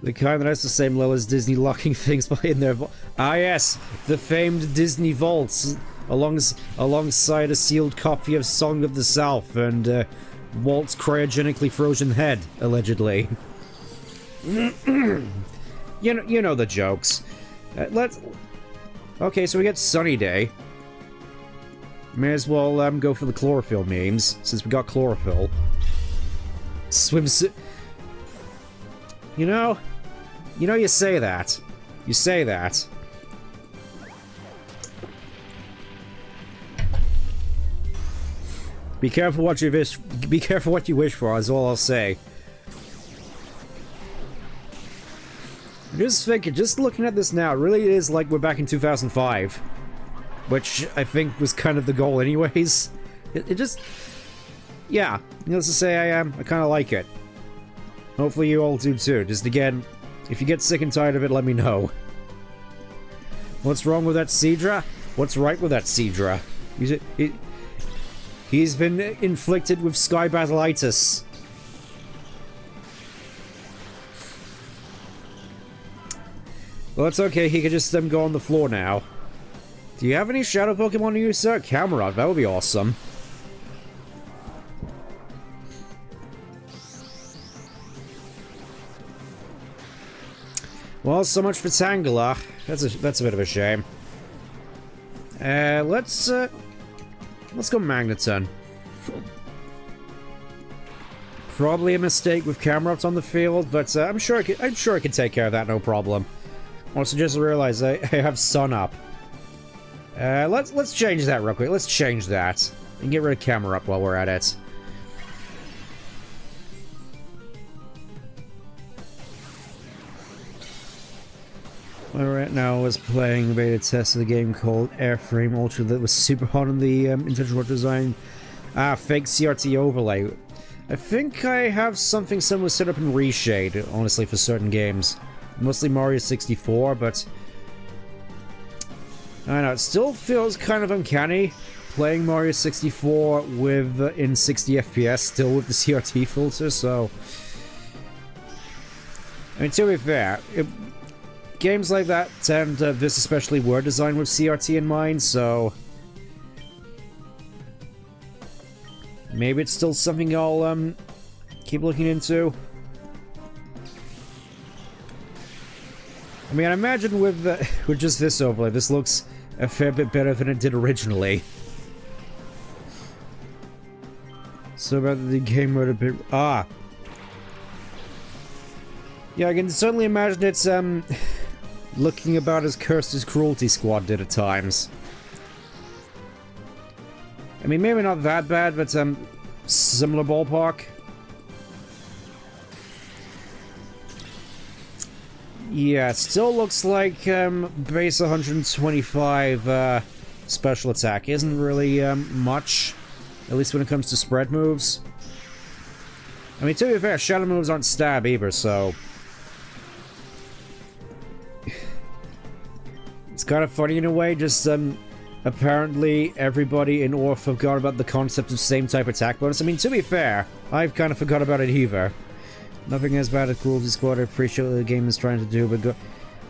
The kind that has the same level as Disney locking things in their Ah, yes, the famed Disney vaults, alongside a sealed copy of Song of the South and Walt's cryogenically frozen head, allegedly. You know the jokes. Okay, so we get Sunny Day. May as well go for the chlorophyll memes, since we got chlorophyll. Swimsuit. You know, you say that. You say that. Be careful what you wish. Be careful what you wish for. Is all I'll say. Just thinking, just looking at this now, it really is like we're back in 2005, which I think was kind of the goal, anyways. It just, yeah. Needless to say, I kind of like it. Hopefully, you all do too. Just again, if you get sick and tired of it, let me know. What's wrong with that Seadra? What's right with that Seadra? He's been inflicted with sky battleitis. Well, it's okay. He can just go on the floor now. Do you have any shadow Pokemon to use, sir? Cameron, that would be awesome. Well, so much for Tangela. That's a bit of a shame. Let's go Magneton. Probably a mistake with Camerupt on the field, but I'm sure I can take care of that, no problem. Also, just realized I have Sun up. Let's change that real quick. Let's change that and get rid of Camerupt while we're at it. Right now, I was playing a beta test of the game called Airframe Ultra that was super hot on the intentional design. Fake CRT overlay. I think I have something similar set up in Reshade, honestly, for certain games. Mostly Mario 64, but I don't know, it still feels kind of uncanny playing Mario 64 with in 60 FPS, still with the CRT filter, so I mean, to be fair, games like that and this especially were designed with CRT in mind, so maybe it's still something I'll keep looking into. I mean, I imagine with just this overlay, this looks a fair bit better than it did originally. So about the game mode a bit... Yeah, I can certainly imagine it's looking about as cursed as Cruelty Squad did at times. I mean, maybe not that bad, but similar ballpark. Yeah, it still looks like base 125 special attack isn't really much, at least when it comes to spread moves. I mean, to be fair, shadow moves aren't stab either, so it's kind of funny in a way. Just apparently everybody in ORF forgot about the concept of same type attack bonus. I mean, to be fair, I've kind of forgot about it either. Nothing as bad as Cruelty Squad. I appreciate what the game is trying to do, but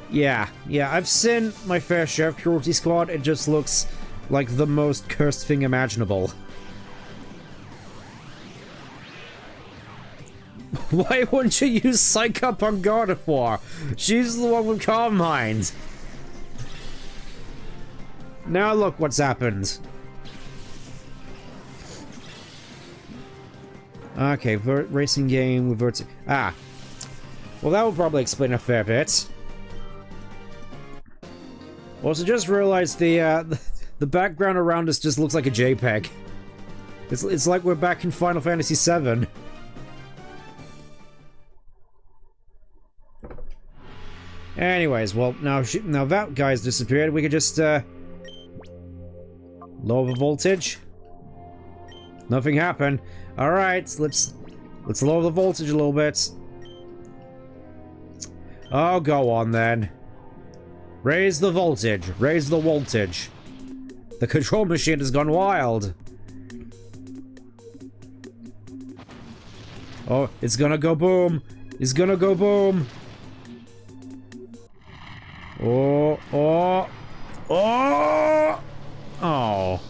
yeah, I've seen my fair share of Cruelty Squad. It just looks like the most cursed thing imaginable. Why wouldn't you use Psych Up on Gardevoir? She's the one with Calm Mind. Now look what's happened. Okay, racing game with well, that will probably explain a fair bit. Also, just realized the background around us just looks like a JPEG. It's like we're back in Final Fantasy VII. Anyways, well, now that guy's disappeared. We could just lower the voltage. Nothing happened. All right, let's lower the voltage a little bit. Oh, go on then. Raise the voltage. Raise the voltage. The control machine has gone wild. Oh, it's gonna go boom. It's gonna go boom. Oh, oh, oh, oh.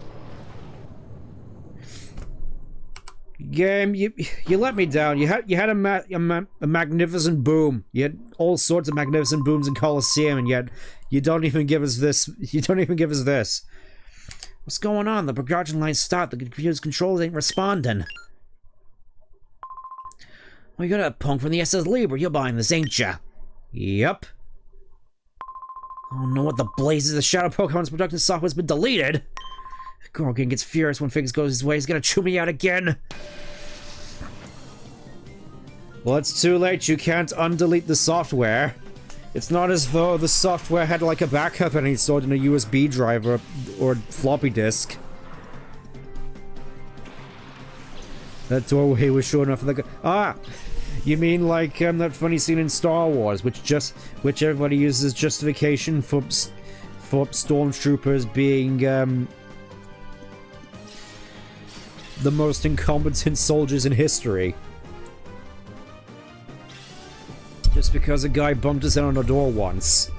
Game, you let me down. You had a magnificent boom. You had all sorts of magnificent booms in Coliseum, and yet you don't even give us this. You don't even give us this. What's going on? The production line stopped. The computer's controls ain't responding. Well, you got a punk from the SS Libre. You're buying this, ain't ya? Yep. Oh no, what the blazes? The Shadow Pokemon's production software's been deleted. Gorgon gets furious when things goes his way. He's gonna chew me out again. Well, it's too late. You can't undelete the software. It's not as though the software had like a backup and it's stored in a USB drive or floppy disk. That doorway was short enough for the you mean like that funny scene in Star Wars, which everybody uses justification for stormtroopers being the most incompetent soldiers in history. Just because a guy bumped his head on a door once.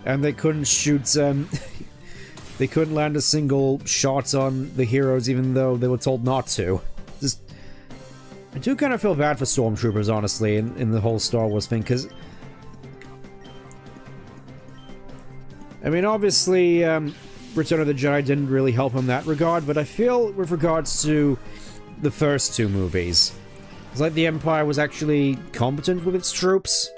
And they couldn't shoot, they couldn't land a single shot on the heroes even though they were told not to. Just... I do kind of feel bad for stormtroopers, honestly, in the whole Star Wars thing, because... I mean, obviously, Return of the Jedi didn't really help in that regard, but I feel with regards to the first two movies, it's like the Empire was actually competent with its troops.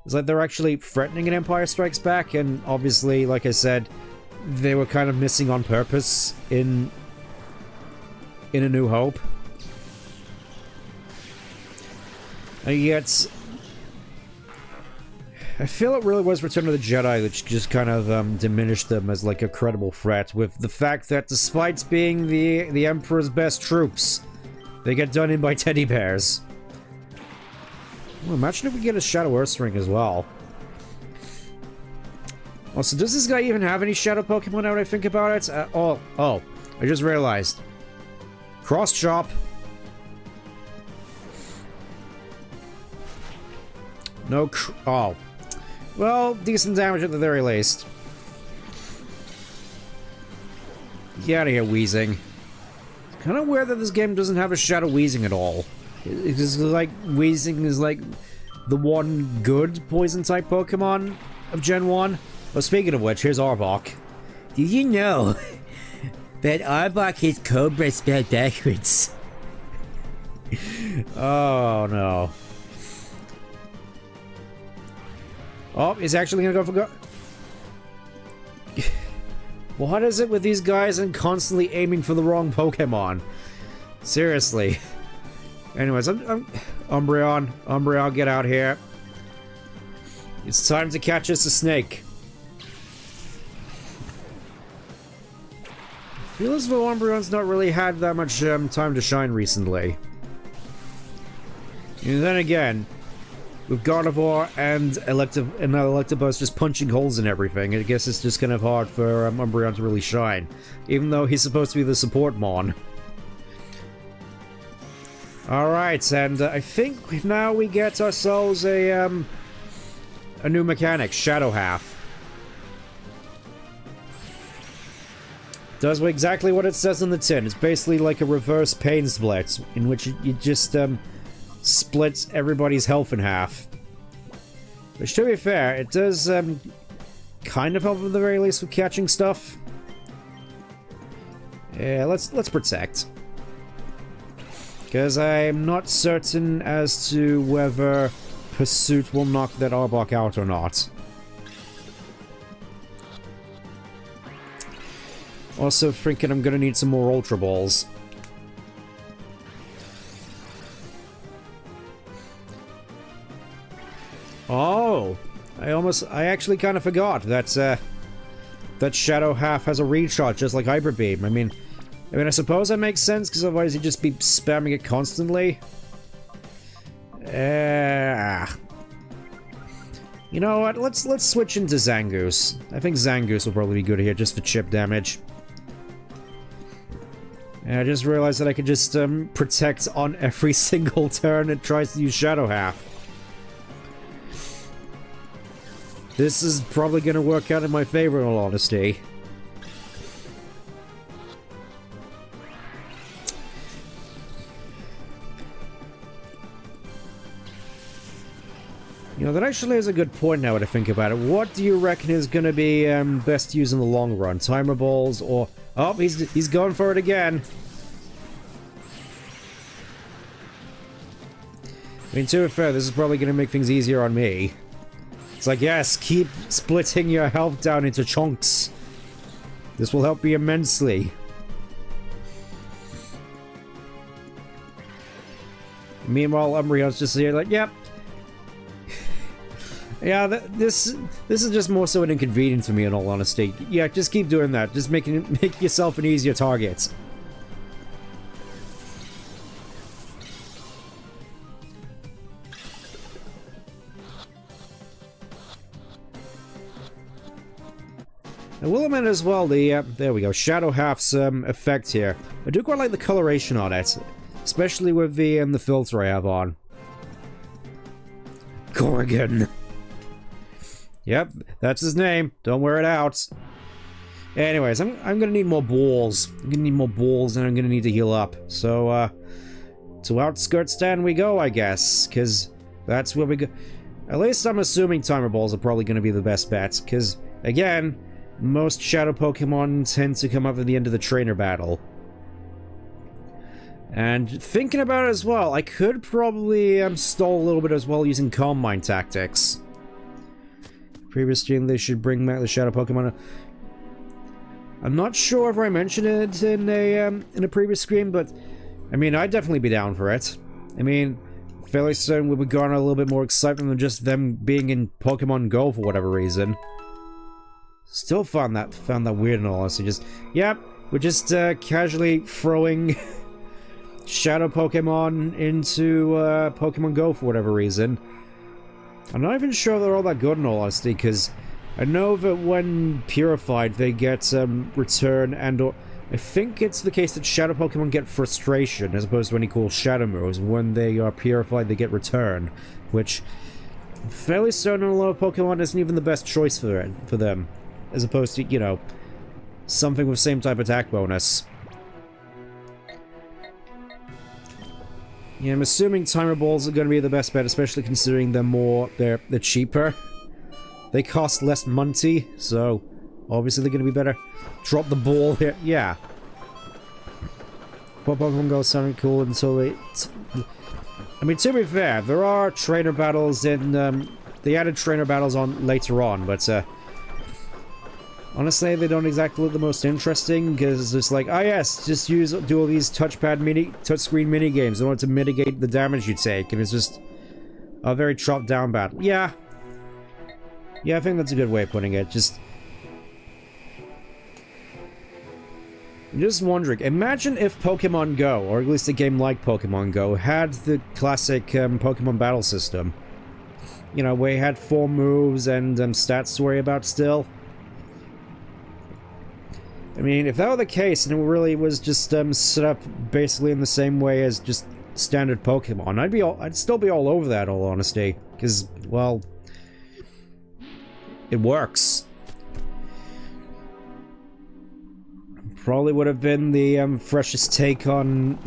It's like they're actually threatening an Empire Strikes Back, and obviously, like I said, they were kind of missing on purpose in A New Hope. And yet, I feel it really was Return of the Jedi that just kind of diminished them as like a credible threat, with the fact that despite being the Emperor's best troops, they get done in by teddy bears. Well, imagine if we get a Shadow Earth Ring as well. Also, does this guy even have any Shadow Pokemon now that I think about it? Oh, I just realized. Cross Chop. No oh. Well, decent damage at the very least. Get out of here, Weezing. Kind of weird that this game doesn't have a Shadow Weezing at all. It's like, Weezing is like the one good Poison-type Pokemon of Gen 1. Well, speaking of which, here's Arbok. Do you know that Arbok is Cobra spelled backwards? Oh, no. Oh, he's actually gonna go for What is it with these guys and constantly aiming for the wrong Pokemon? Seriously. Anyways, Umbreon, get out here. It's time to catch us a snake. I feel as though Umbreon's not really had that much time to shine recently. And then again, with Gardevoir and Electabuzz just punching holes in everything, I guess it's just kind of hard for Umbreon to really shine. Even though he's supposed to be the support Mon. Alright, and I think now we get ourselves a new mechanic, Shadow Half. Does exactly what it says on the tin. It's basically like a reverse pain split, in which you just splits everybody's health in half. Which, to be fair, it does kind of help at the very least with catching stuff. Yeah, let's protect. Because I'm not certain as to whether Pursuit will knock that Arbok out or not. Also thinking I'm gonna need some more Ultra Balls. Oh! I actually kind of forgot that, that Shadow Half has a recharge just like Hyper Beam. I mean, I suppose that makes sense, because otherwise you'd just be spamming it constantly. You know what? Let's switch into Zangoose. I think Zangoose will probably be good here, just for chip damage. And I just realized that I could just protect on every single turn it tries to use Shadow Half. This is probably going to work out in my favor, in all honesty. You know, that actually is a good point now that I think about it. What do you reckon is going to be best used in the long run? Timer balls or... Oh, he's going for it again. I mean, to be fair, this is probably going to make things easier on me. It's like, yes, keep splitting your health down into chunks. This will help me immensely. Meanwhile, Umbreon's just here like, yep. Yeah, this is just more so an inconvenience for me, in all honesty. Yeah, just keep doing that. Just make yourself an easier target. I will admit as well, the, there we go, Shadow Half's effect here. I do quite like the coloration on it, especially with the filter I have on. Gorgon. Yep, that's his name. Don't wear it out. Anyways, I'm gonna need more balls. I'm gonna need more balls, and I'm gonna need to heal up. So, to Outskirts Stand we go, I guess, because that's where we go. At least I'm assuming Timer Balls are probably gonna be the best bet, because, again, most Shadow Pokemon tend to come up at the end of the trainer battle. And thinking about it as well, I could probably stall a little bit as well using Calm Mind tactics. Previous stream, they should bring back the Shadow Pokemon. I'm not sure if I mentioned it in a previous stream, but I mean, I'd definitely be down for it. I mean, fairly soon we would garner a little bit more excitement than just them being in Pokemon Go for whatever reason. Still found that weird and all, honestly. Just, yep, we're just casually throwing Shadow Pokemon into Pokemon Go for whatever reason. I'm not even sure they're all that good in all honesty, because I know that when purified they get return and or I think it's the case that Shadow Pokemon get frustration as opposed to any cool Shadow moves. When they are purified they get return, which fairly certain a lot of Pokemon isn't even the best choice for them, as opposed to, you know, something with same type attack bonus. Yeah, I'm assuming Timer Balls are going to be the best bet, especially considering they're cheaper. They cost less money, so obviously they're going to be better. Drop the ball here, yeah. Pokemon Go sounded cool until they... I mean, to be fair, there are trainer battles in... they added trainer battles on later on, but honestly, they don't exactly look the most interesting, because it's like, oh yes, just do all these touchscreen mini games in order to mitigate the damage you take, and it's just a very chopped down battle. Yeah. Yeah, I think that's a good way of putting it. I'm just wondering, imagine if Pokemon Go, or at least a game like Pokemon Go, had the classic Pokemon battle system. You know, where you had 4 moves and stats to worry about still. I mean, if that were the case, and it really was just set up basically in the same way as just standard Pokemon, I'd still be all over that, in all honesty, because, well, it works. Probably would have been the freshest take on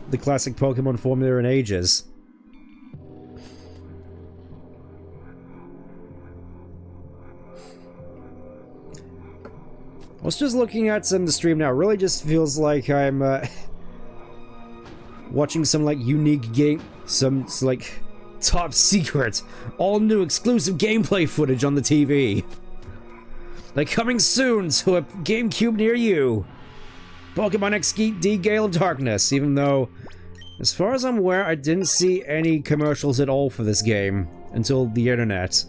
the classic Pokemon formula in ages. I was just looking at the stream now. It really just feels like I'm watching some like unique game, some like top secret, all new exclusive gameplay footage on the TV. Like coming soon to a GameCube near you. Pokemon XD Gale of Darkness, even though, as far as I'm aware, I didn't see any commercials at all for this game until the internet.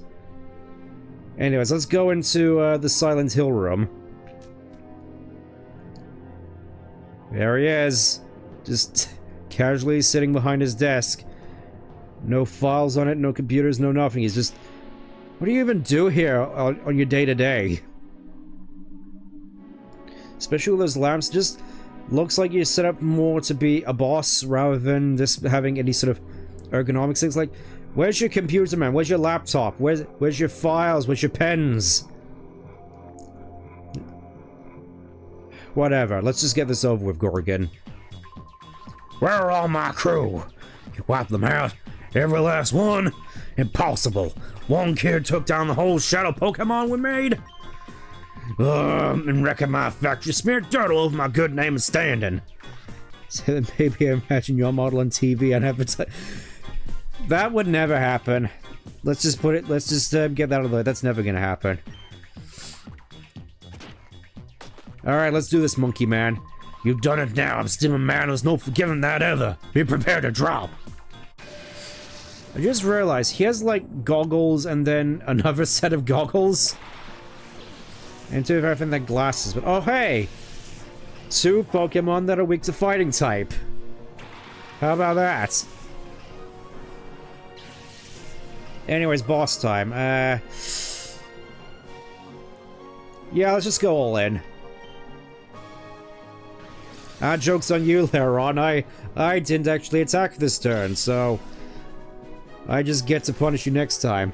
Anyways, let's go into the Silent Hill room. There he is, just casually sitting behind his desk. No files on it, no computers, no nothing. He's just... What do you even do here on your day-to-day? Especially with those lamps, just looks like you're set up more to be a boss rather than just having any sort of ergonomic things. Like, where's your computer, man? Where's your laptop? Where's your files? Where's your pens? Whatever, let's just get this over with, Gorgon. Where are all my crew? You wiped them out? Every last one? Impossible. One kid took down the whole Shadow Pokemon we made? And wrecking my factory, smeared dirt all over my good name and standing. So then maybe I imagine your model on TV and advertise. That would never happen. Let's just put it, let's just get that out of the way. That's never gonna happen. Alright, let's do this, monkey man. You've done it now. I'm still a man. There's no forgiving that ever. Be prepared to drop. I just realized he has like goggles and then another set of goggles. And two of everything like glasses, but oh hey! 2 Pokemon that are weak to fighting type. How about that? Anyways, boss time. Yeah, let's just go all in. Joke's on you, Laron. I didn't actually attack this turn, so... I just get to punish you next time.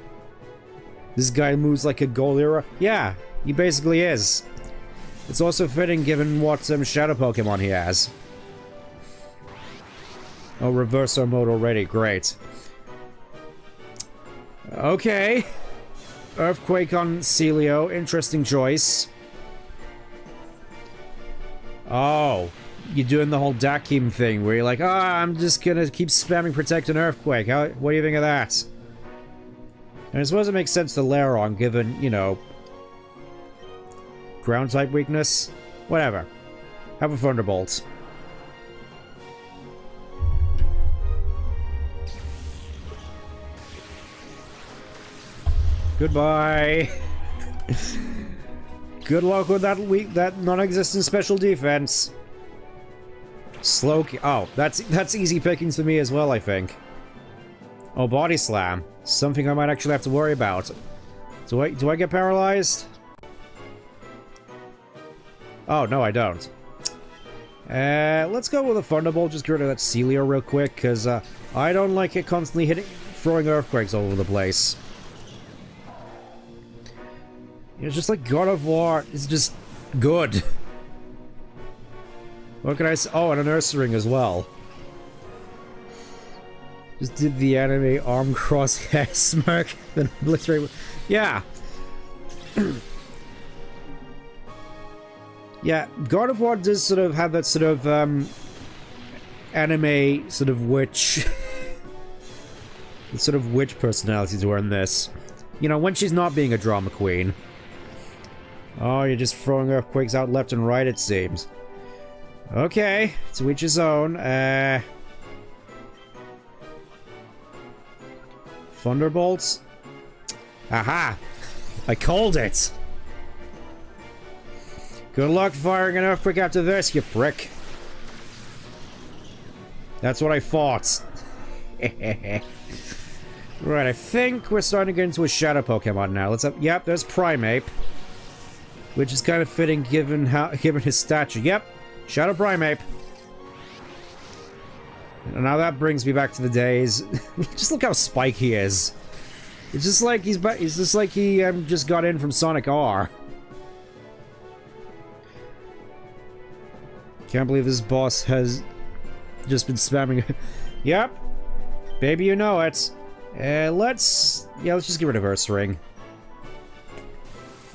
This guy moves like a Golira. Yeah, he basically is. It's also fitting given what Shadow Pokemon he has. Oh, Reverso mode already. Great. Okay. Earthquake on Celio. Interesting choice. Oh. You're doing the whole Dakim thing where you're like, I'm just gonna keep spamming Protect and Earthquake. What do you think of that? And I suppose it makes sense to Laron given, you know, ground type weakness. Whatever. Have a Thunderbolt. Goodbye. Good luck with that non-existent special defense. Oh, that's easy pickings for me as well, I think. Oh, Body Slam. Something I might actually have to worry about. Do I get paralyzed? Oh, no, I don't. Let's go with a Thunderbolt, just get rid of that Celio real quick, because I don't like it constantly throwing Earthquakes all over the place. It's just like God of War is just good. What can I say? Oh, and an Ursaring as well. Just did the anime arm cross hair smirk, then obliterate. Yeah. Yeah, God of War does sort of have that sort of anime sort of witch, the sort of witch personality to her in this. You know, when she's not being a drama queen. Oh, you're just throwing Earthquakes out left and right, it seems. Okay, to each his own. Thunderbolts? Aha! I called it! Good luck firing an Earthquake after this, you prick. That's what I thought. Right, I think we're starting to get into a Shadow Pokemon now. Let's up. Yep, there's Primeape. Which is kind of fitting given his stature. Yep. Shadow Primeape. And now that brings me back to the days. Just look how spiky he is. It's just like he's just like he just got in from Sonic R. Can't believe this boss has just been spamming. Yep. Baby, you know it. Let's just get rid of Ursaring.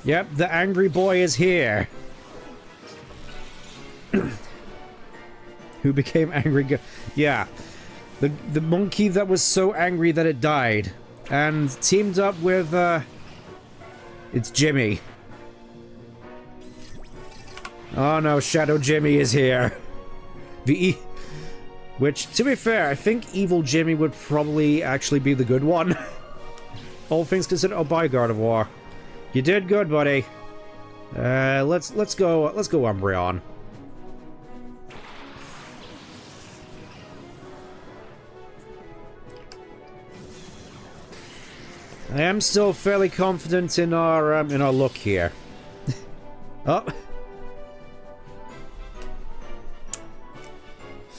Yep, the angry boy is here. Who became angry? Yeah, the monkey that was so angry that it died, and teamed up with it's Jimmy. Oh no, Shadow Jimmy is here. Which, to be fair, I think Evil Jimmy would probably actually be the good one. All things considered. Oh, bye, God of War. You did good, buddy. Let's go Umbreon. I am still fairly confident in our look here. Oh.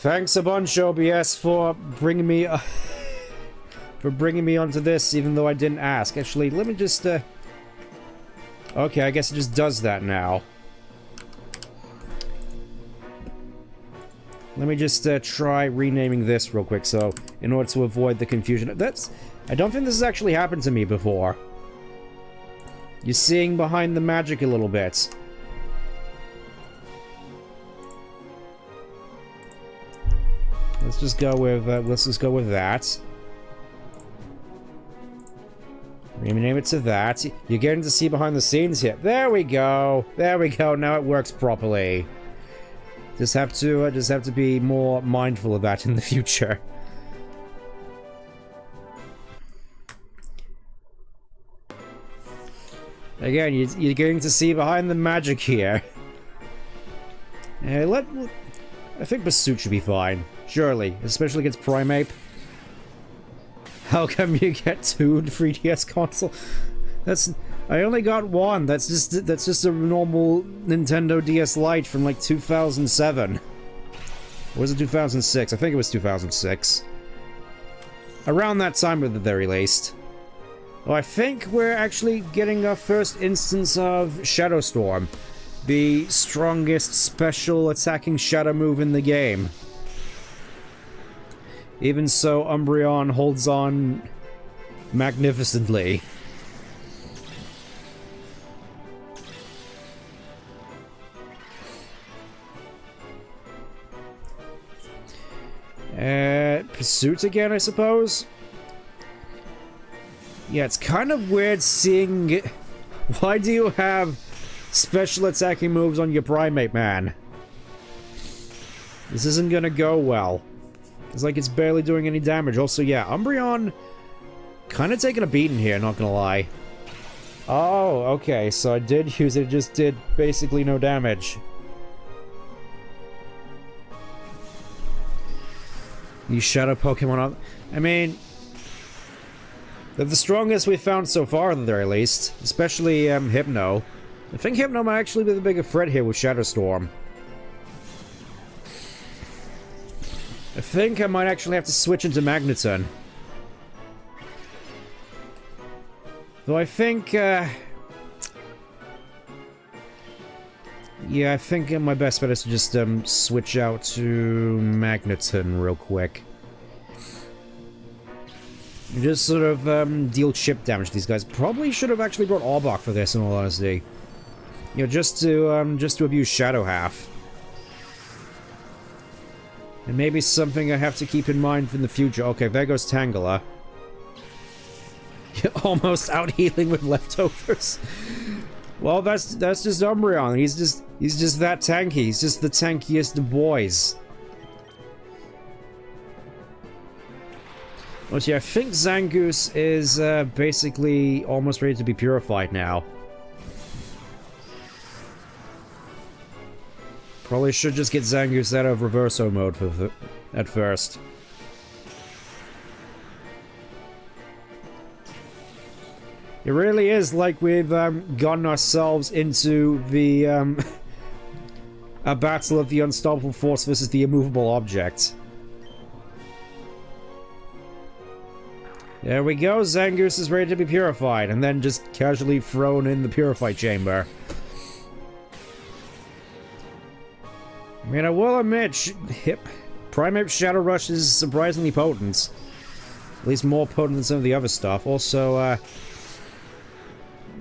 Thanks a bunch, OBS, for bringing me onto this, even though I didn't ask. Actually, let me just okay, I guess it just does that now. Let me just try renaming this real quick, so in order to avoid the confusion. I don't think this has actually happened to me before. You're seeing behind the magic a little bit. Let's just go with that. Rename it to that. You're getting to see behind the scenes here. There we go. There we go. Now it works properly. Just have to be more mindful of that in the future. Again, you're getting to see behind the magic here. I think Basut should be fine. Surely, especially against Primeape. How come you get 2 3DS console? That's... I only got one. That's just a normal Nintendo DS Lite from like 2007. Or was it 2006? I think it was 2006. Around that time at the very least. Oh, I think we're actually getting our first instance of Shadow Storm. The strongest special attacking shadow move in the game. Even so, Umbreon holds on magnificently. Pursuit again, I suppose? Yeah, it's kind of weird seeing... Why do you have special attacking moves on your Primate, man? This isn't gonna go well. It's like it's barely doing any damage. Also, yeah, Umbreon kind of taking a beating here, not gonna lie. Oh, okay, so I did use it, just did basically no damage. These shadow Pokemon, I mean, they're the strongest we've found so far at the very least. Especially, Hypno. I think Hypno might actually be the bigger threat here with Shadow Storm. I think I might actually have to switch into Magneton. Though I think, yeah, I think my best bet is to just, switch out to Magneton real quick. Just sort of, deal chip damage to these guys. Probably should have actually brought Arbok for this, in all honesty. You know, just to abuse Shadow Half. And maybe something I have to keep in mind in the future. Okay, there goes Tangela. Almost out-healing with leftovers. Well, that's just Umbreon. He's just that tanky. He's just the tankiest of boys. Well, see, I think Zangoose is basically almost ready to be purified now. Probably should just get Zangoose out of Reverso mode at first. It really is like we've gotten ourselves into the a battle of the unstoppable force versus the immovable object. There we go, Zangoose is ready to be purified, and then just casually thrown in the purify chamber. I mean, I will admit, Primate Shadow Rush is surprisingly potent. At least more potent than some of the other stuff. Also,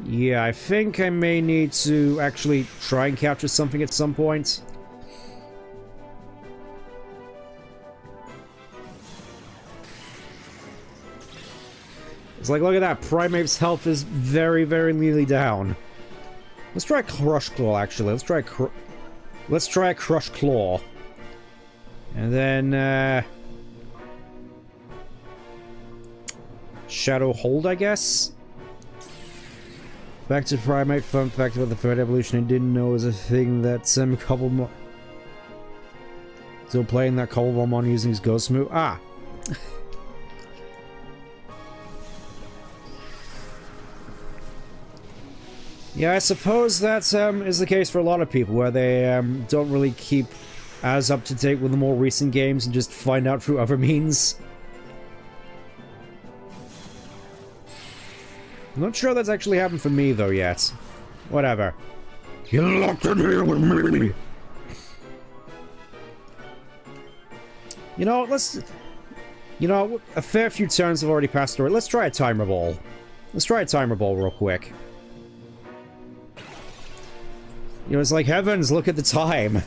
yeah, I think I may need to actually try and capture something at some point. It's like, look at that, Primate's health is very, very nearly down. Let's try Crush Claw, actually. Let's try a Crush Claw. And then, Shadow Hold, I guess? Back to Primate, fun fact about the third evolution I didn't know was a thing that Cobblemon... Still playing that Cobblemon using his Ghost move? Ah! Yeah, I suppose that is the case for a lot of people, where they don't really keep as up to date with the more recent games and just find out through other means. I'm not sure that's actually happened for me, though, yet. Whatever. You're locked in here with me! You know, You know, a fair few turns have already passed through. Let's try a Timer Ball. Let's try a Timer Ball real quick. You know, it's like, heavens, look at the time.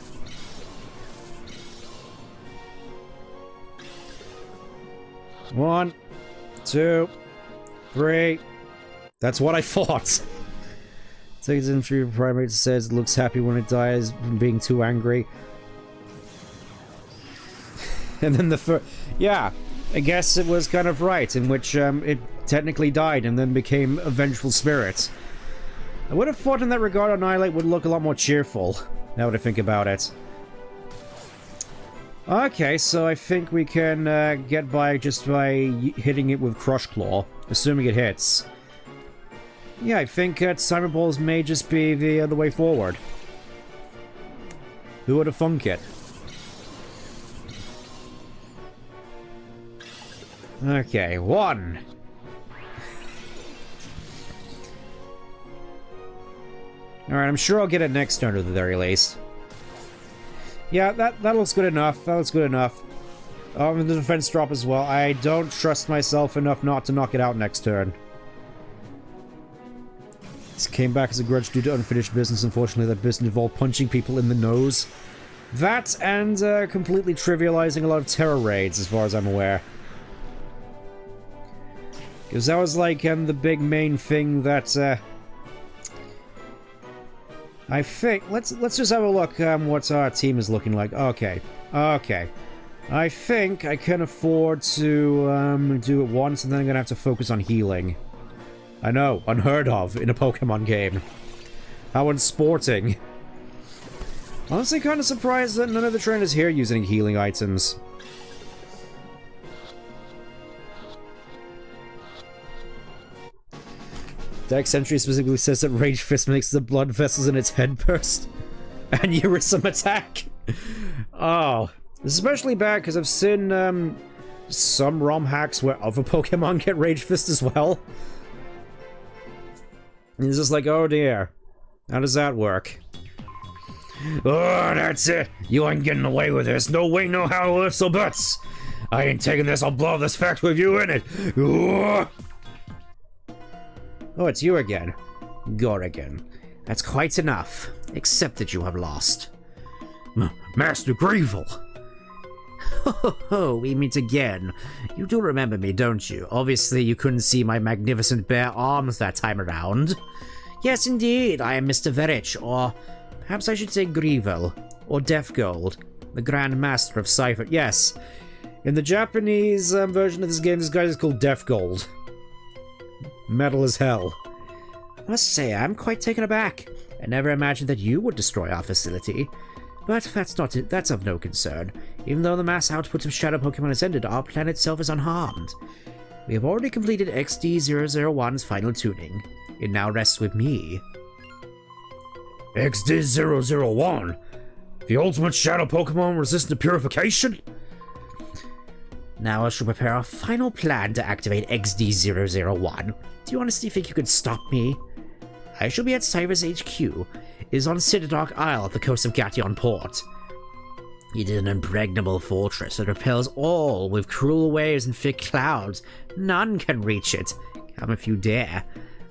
One, two, three. That's what I thought. Takes in through Primate, says it looks happy when it dies from being too angry. And then the yeah, I guess it was kind of right, in which it technically died and then became a vengeful spirit. I would have thought in that regard Annihilate would look a lot more cheerful, now that I think about it. Okay, so I think we can get by just by hitting it with Crush Claw, assuming it hits. Yeah, I think Cyber Balls may just be the way forward. Who would have thunk it? Okay, 1. Alright, I'm sure I'll get it next turn at the very least. Yeah, that looks good enough. That looks good enough. The defense drop as well. I don't trust myself enough not to knock it out next turn. This came back as a grudge due to unfinished business. Unfortunately, that business involved punching people in the nose. That and completely trivializing a lot of terror raids, as far as I'm aware. Because that was like the big main thing that I think. Let's just have a look what our team is looking like. Okay. I think I can afford to do it once, and then I'm gonna have to focus on healing. I know, unheard of in a Pokemon game. How unsporting. Honestly, kind of surprised that none of the trainers here use any healing items. Dex entry specifically says that Rage Fist makes the blood vessels in its head burst. Aneurysm attack. Oh. This is especially bad because I've seen some ROM hacks where other Pokemon get Rage Fist as well. And it's just like, oh dear. How does that work? Oh, that's it. You ain't getting away with this. No way, no how, ifs or buts. I ain't taking this. I'll blow this factory with you in it. Oh, it's you again. Gorrigan. That's quite enough. Except that you have lost. Master Greevil. Ho, we meet again. You do remember me, don't you? Obviously, you couldn't see my magnificent bare arms that time around. Yes, indeed, I am Mr. Verich, or perhaps I should say Greevil, or Death Gold, the Grand Master of Cipher. Yes, in the Japanese version of this game, this guy is called Death Gold. Metal as hell. I must say, I'm quite taken aback. I never imagined that you would destroy our facility. But that's of no concern. Even though the mass output of Shadow Pokemon has ended, our planet itself is unharmed. We have already completed XD001's final tuning. It now rests with me. XD001? The ultimate Shadow Pokemon resistant to purification? Now I shall prepare our final plan to activate XD001. Do you honestly think you could stop me? I shall be at Cyber's HQ. It is on Citadel Isle at the coast of Gation Port. It is an impregnable fortress that repels all with cruel waves and thick clouds. None can reach it. Come if you dare.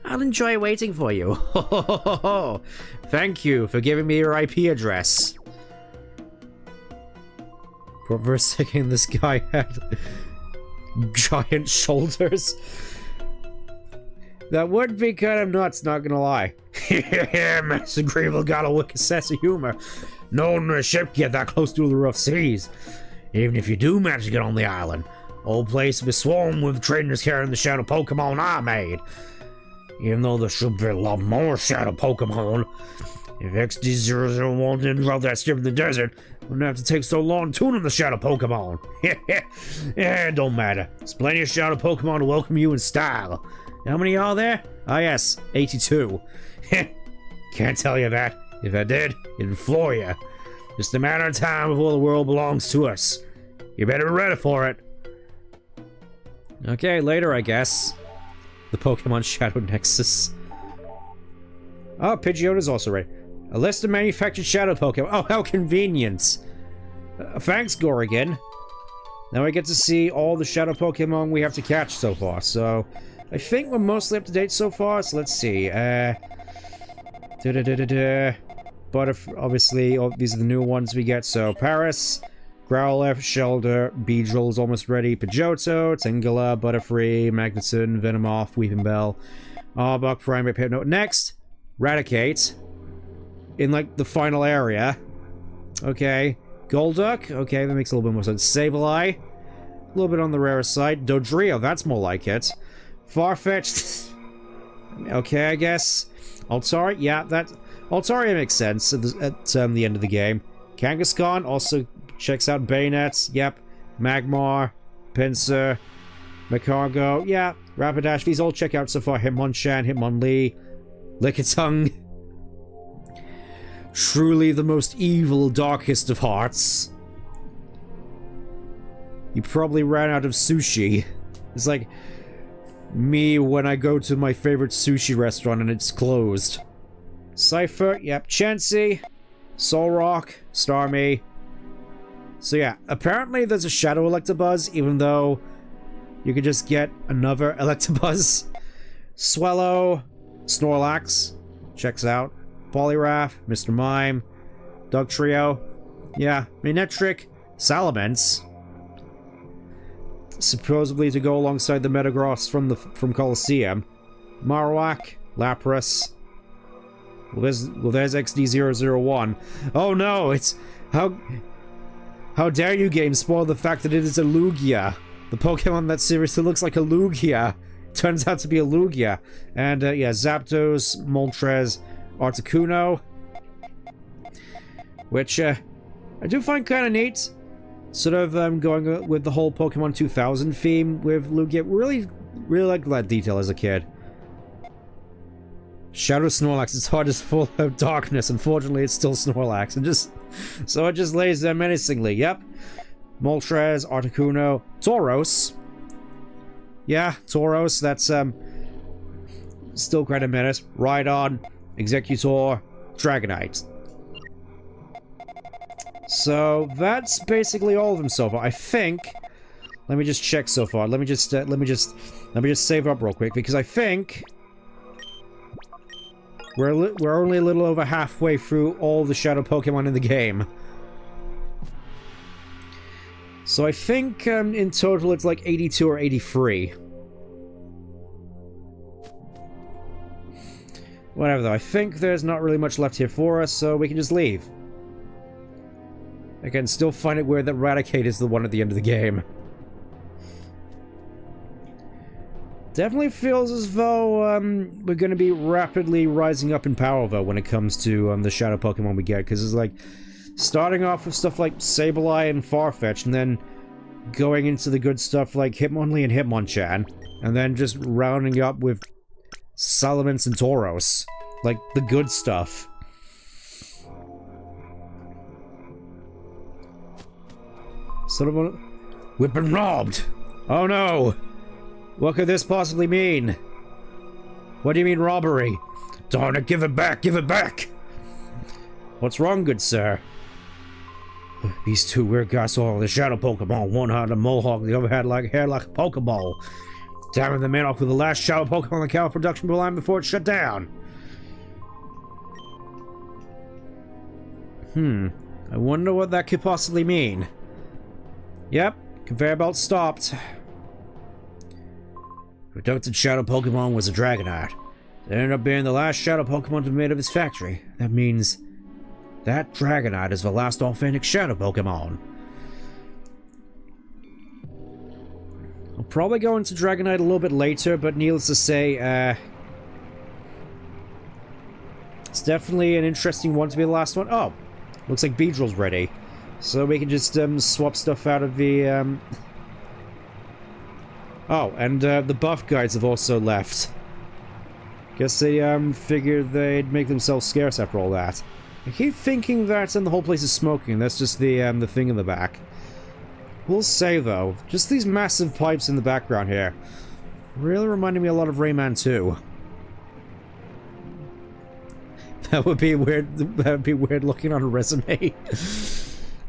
I'll enjoy waiting for you. Ho, ho, ho, ho, ho. Thank you for giving me your IP address. For a second, this guy had giant shoulders. That would be kind of nuts, not gonna lie. Yeah, Master Greevil got a wicked sense of humor. No one in a ship get that close to the rough seas. Even if you do manage to get on the island, whole place will be swarmed with trainers carrying the Shadow Pokemon I made. Even though there should be a lot more Shadow Pokemon. If XD001 didn't route that ship in the desert, wouldn't have to take so long tuning the Shadow Pokemon. Yeah, it don't matter. There's plenty of Shadow Pokemon to welcome you in style. How many are there? Ah yes, 82. Can't tell you that. If I did, it'd floor you. Just a matter of time before the world belongs to us. You better be ready for it. Okay, later I guess. The Pokemon Shadow Nexus. Oh, Pidgeotto's also ready. A list of manufactured Shadow Pokemon. Oh, how convenient. Thanks, Gorrigan. Now I get to see all the Shadow Pokemon we have to catch so far, so I think we're mostly up to date so far, so let's see. Obviously, these are the new ones we get, so Paris, Growlithe, Shelder, Beedrill's almost ready, Pidgeotto, Tangela, Butterfree, Magneton, Venomoth, Weepinbell, Arbok, Primeape, Hypno. Next, Raticate. In, like, the final area. Okay. Golduck. Okay, that makes a little bit more sense. Sableye. A little bit on the rarer side. Dodrio, that's more like it. Farfetch'd. Okay, I guess. Altaria, yeah, that... Altaria makes sense at the end of the game. Kangaskhan also checks out Bayonet. Yep. Magmar. Pinsir. Macargo, yeah. Rapidash, these all check out so far. Hitmonchan, Hitmonlee, Lickitung. Truly the most evil, darkest of hearts. You probably ran out of sushi. It's like me when I go to my favorite sushi restaurant and it's closed. Cypher, yep. Chansey, Solrock, Starmie. So yeah, apparently there's a Shadow Electabuzz, even though you could just get another Electabuzz. Swellow, Snorlax, checks out. Poliwrath, Mr. Mime, Dugtrio, yeah. Manectric, Salamence. Supposedly to go alongside the Metagross from Colosseum. Marowak, Lapras. Well, there's XD001. Oh no, it's... How dare you, game, spoil the fact that it is a Lugia. The Pokemon in that series that looks like a Lugia. Turns out to be a Lugia. And, yeah, Zapdos, Moltres, Articuno. Which, I do find kind of neat. Sort of going with the whole Pokemon 2000 theme with Lugia. Really liked that detail as a kid. Shadow Snorlax, its heart is full of darkness. Unfortunately, it's still Snorlax. So it just lays there menacingly. Yep. Moltres, Articuno, Tauros. Yeah, Tauros, that's still quite a menace. Rhydon, Executor, Dragonite. So that's basically all of them so far. I think. Let me just check so far. Let me just save up real quick because I think we're only a little over halfway through all the Shadow Pokemon in the game. So I think in total it's like 82 or 83. Whatever though, I think there's not really much left here for us, so we can just leave. I can still find it weird that Raticate is the one at the end of the game. Definitely feels as though we're going to be rapidly rising up in power though when it comes to the Shadow Pokemon we get, because it's like starting off with stuff like Sableye and Farfetch, and then going into the good stuff like Hitmonlee and Hitmonchan, and then just rounding up with Salamence and Tauros. Like, the good stuff. Sort of a... We've been robbed! Oh no! What could this possibly mean? What do you mean robbery? Darn it, give it back, give it back! What's wrong, good sir? These two weird guys saw the Shadow Pokemon. One had a mohawk, the other had hair like a Pokeball. Damn it, the man off with the last Shadow Pokemon on the Cal production line before it shut down. I wonder what that could possibly mean. Yep, conveyor belt stopped. Produced Shadow Pokemon was a Dragonite. It ended up being the last Shadow Pokemon to be made of his factory. That means that Dragonite is the last authentic Shadow Pokemon. I'll probably go into Dragonite a little bit later, but needless to say, it's definitely an interesting one to be the last one. Oh, looks like Beedrill's ready. So we can just swap stuff out of the... Oh, and the buff guys have also left. Guess they figured they'd make themselves scarce after all that. I keep thinking that the whole place is smoking. That's just the thing in the back. We'll say though, just these massive pipes in the background here really reminded me a lot of Rayman 2. That would be weird. That would be weird looking on a resume.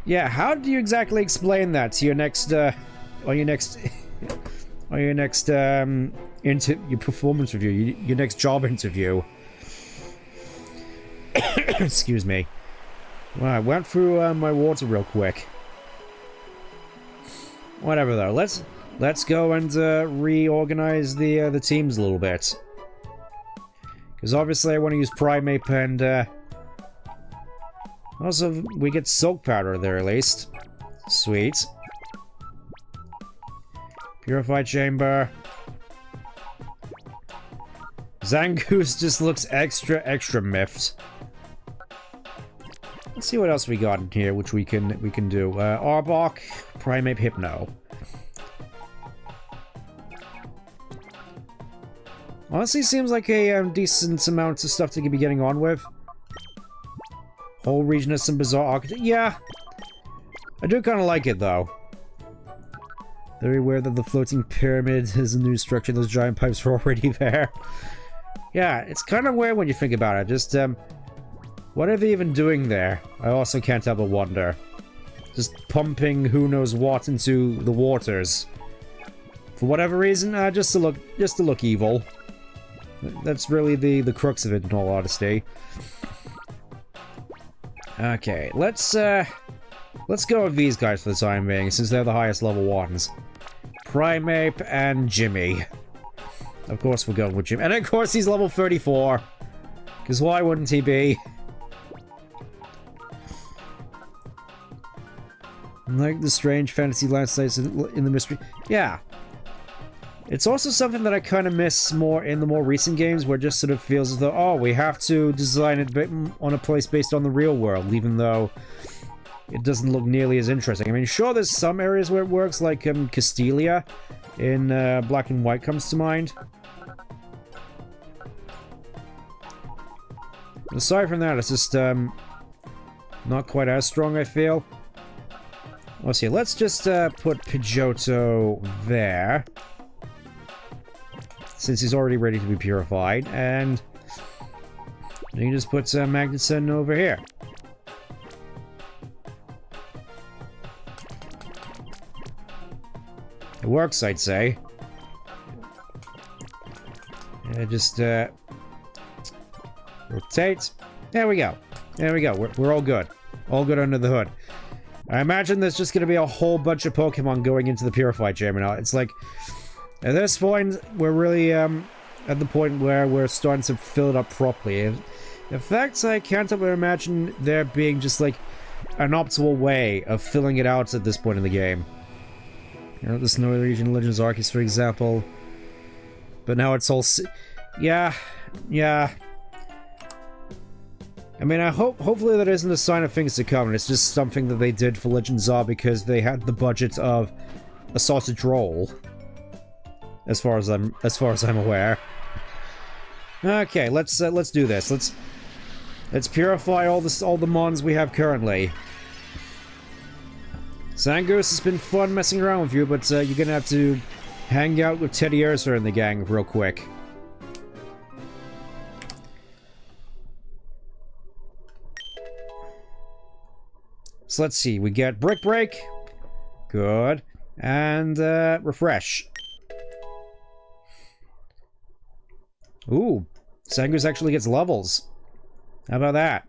Yeah, how do you exactly explain that to your next, on your next your performance review, your next job interview? Excuse me. Well, I went through my water real quick. Whatever though, let's go and reorganize the teams a little bit. Because obviously I want to use Primeape and also we get Silk Powder there at least. Sweet. Purified Chamber. Zangoose just looks extra miffed. Let's see what else we got in here, which we can do. Arbok, Primeape, Hypno. Honestly, seems like a decent amount of stuff to be getting on with. Whole region has some bizarre architecture. Yeah, I do kind of like it though. Very aware that the floating pyramid is a new structure. Those giant pipes are already there. Yeah, it's kind of weird when you think about it. Just what are they even doing there? I also can't help but wonder. Just pumping who knows what into the waters. For whatever reason, just to look evil. That's really the crux of it, in all honesty. Okay, let's go with these guys for the time being, since they're the highest level ones. Primeape and Jimmy. Of course we're going with Jimmy. And of course he's level 34. Because why wouldn't he be? Like the strange fantasy landscapes in the mystery. Yeah. It's also something that I kind of miss more in the more recent games, where it just sort of feels as though, oh, we have to design it on a place based on the real world, even though it doesn't look nearly as interesting. I mean, sure, there's some areas where it works, like Castelia in Black and White comes to mind. Aside from that, it's just not quite as strong, I feel. Let's see, let's just put Pidgeotto there, since he's already ready to be purified, and you can just put Magnuson over here. It works, I'd say. Just rotate. There we go. There we go. We're all good. All good under the hood. I imagine there's just going to be a whole bunch of Pokemon going into the Purified Chamber now. It's like, at this point, we're really at the point where we're starting to fill it up properly. In fact, I can't help but imagine there being just like an optimal way of filling it out at this point in the game. You know, the Snow Region Legends Arceus, for example. But now it's all... Yeah. I mean, hopefully that isn't a sign of things to come, and it's just something that they did for Legends R because they had the budget of a sausage roll. As far as I'm aware. Okay, let's do this. Let's purify all the mons we have currently. Zangoose, it's been fun messing around with you, but you're gonna have to hang out with Teddy Ursa and the gang real quick. So let's see, we get Brick Break. Good. And Refresh. Ooh, Zangoose actually gets levels. How about that?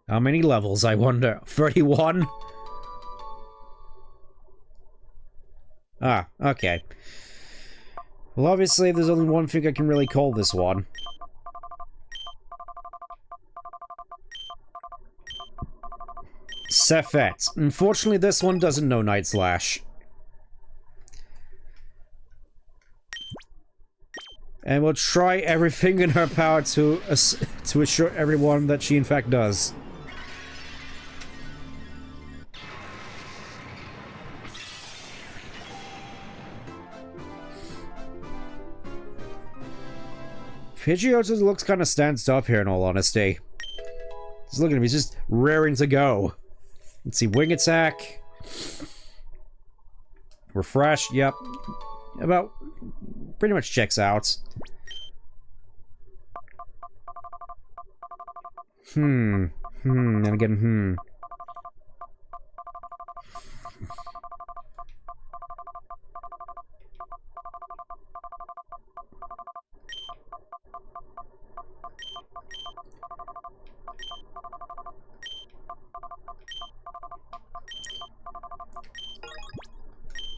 How many levels, I wonder? 31? Ah, okay. Well, obviously, there's only one thing I can really call this one. Sefet. Unfortunately, this one doesn't know Night Slash. And we'll try everything in her power to assure everyone that she in fact does. Pidgeotto looks kind of stands up here, in all honesty. Just look at him, he's just raring to go. Let's see, Wing Attack. Refresh, yep. About... pretty much checks out. And again,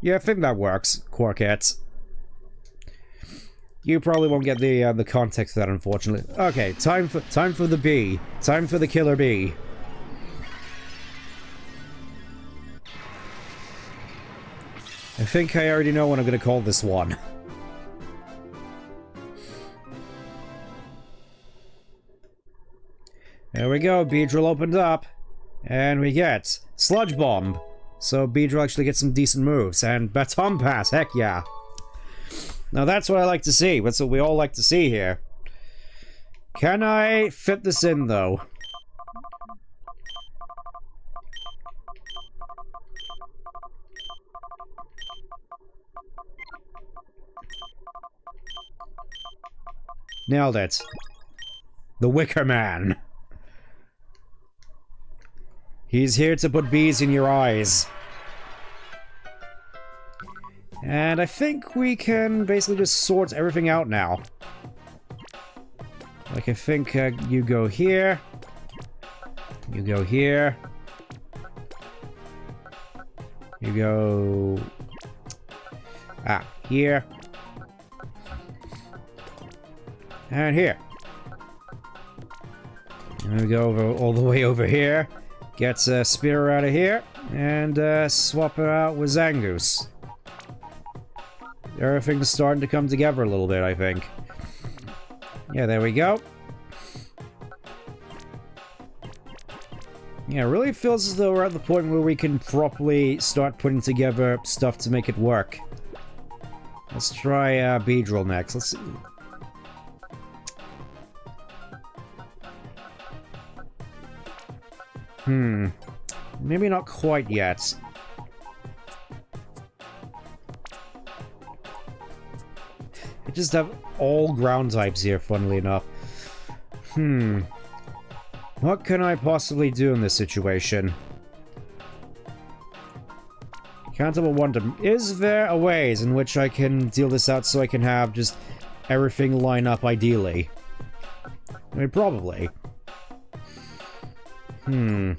Yeah, I think that works, Quarket. You probably won't get the context of that, unfortunately. Okay, time for the bee. Time for the killer bee. I think I already know what I'm gonna call this one. There we go, Beedrill opened up. And we get Sludge Bomb. So Beedrill actually gets some decent moves. And Baton Pass, heck yeah. Now that's what I like to see. That's what we all like to see here. Can I fit this in, though? Nailed it. The Wicker Man. He's here to put bees in your eyes. And I think we can basically just sort everything out now. Like, I think you go here. You go here. You go... here. And here. And we go over, all the way over here. Get Spear out of here. And swap it out with Zangoose. Everything's starting to come together a little bit, I think. Yeah, there we go. Yeah, it really feels as though we're at the point where we can properly start putting together stuff to make it work. Let's try Beedrill next. Let's see. Maybe not quite yet. I just have all ground types here, funnily enough. What can I possibly do in this situation? Countable wonder. Is there a ways in which I can deal this out so I can have just everything line up ideally? I mean, probably. I'm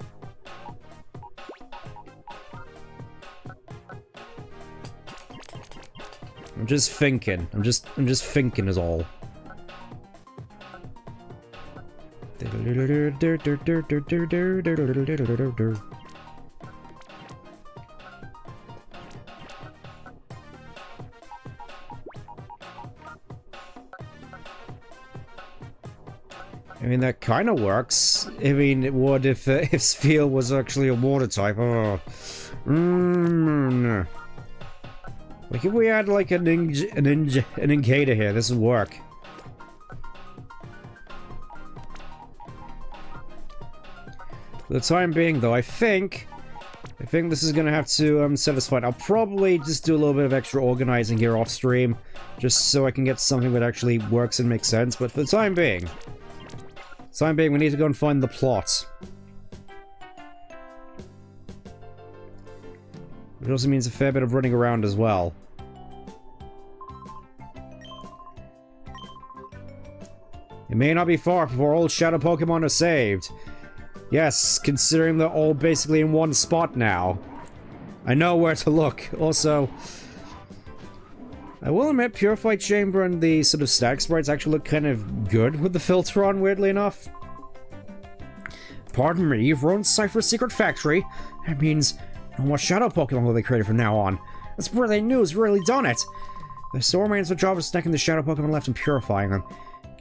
just thinking. I'm just thinking is all. I mean, that kind of works. I mean, it would if Sphere was actually a water type. Oh. Like, if we had, like, an Ingator here, this would work. For the time being, though, I think this is gonna have to satisfy. I'll probably just do a little bit of extra organizing here off stream, just so I can get something that actually works and makes sense. But for the time being, we need to go and find the plot. It also means a fair bit of running around as well. It may not be far before all shadow Pokemon are saved. Yes, considering they're all basically in one spot now. I know where to look. Also, I will admit, Purified Chamber and the sort of static sprites actually look kind of good with the filter on, weirdly enough. Pardon me, you've ruined Cypher's secret factory. That means no more shadow Pokemon will be created from now on. That's brilliant news, really done it! The still remains the job of snacking the shadow Pokemon left and purifying them.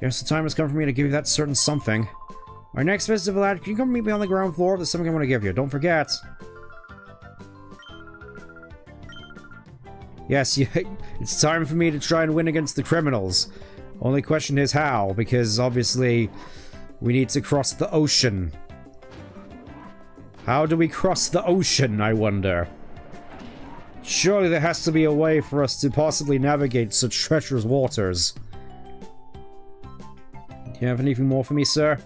Guess the time has come for me to give you that certain something. Our next visit, lad, can you come meet me on the ground floor? There's something I want to give you, don't forget. Yes, it's time for me to try and win against the criminals. Only question is how, because obviously we need to cross the ocean. How do we cross the ocean, I wonder? Surely there has to be a way for us to possibly navigate such treacherous waters. Do you have anything more for me, sir?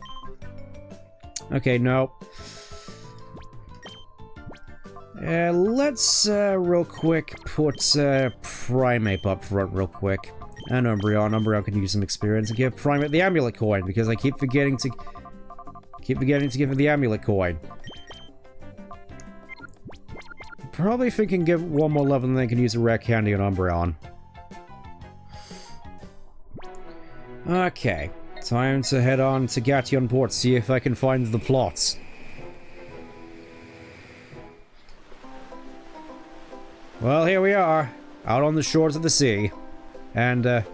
Okay, no. Let's real quick put Primeape up front real quick. And Umbreon. Umbreon can use some experience and give Primeape the amulet coin, because I keep forgetting to give him the amulet coin. Probably if we can give one more level, then they can use a rare candy on Umbreon. Okay. Time to head on to Gation Port, see if I can find the plots. Well, here we are, out on the shores of the sea. And,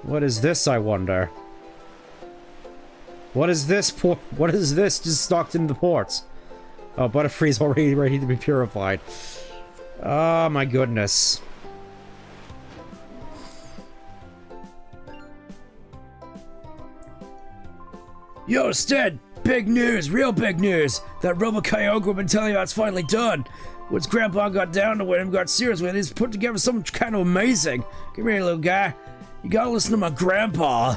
what is this, I wonder? What is this just stocked in the port? Oh, Butterfree's already ready to be purified. Oh, my goodness. Yo, Stead! Big news! Real big news! That Robo-Kyogre we've been telling you about is finally done! Once Grandpa got down to it and got serious with it, he's put together something kind of amazing! Come here, little guy. You gotta listen to my grandpa!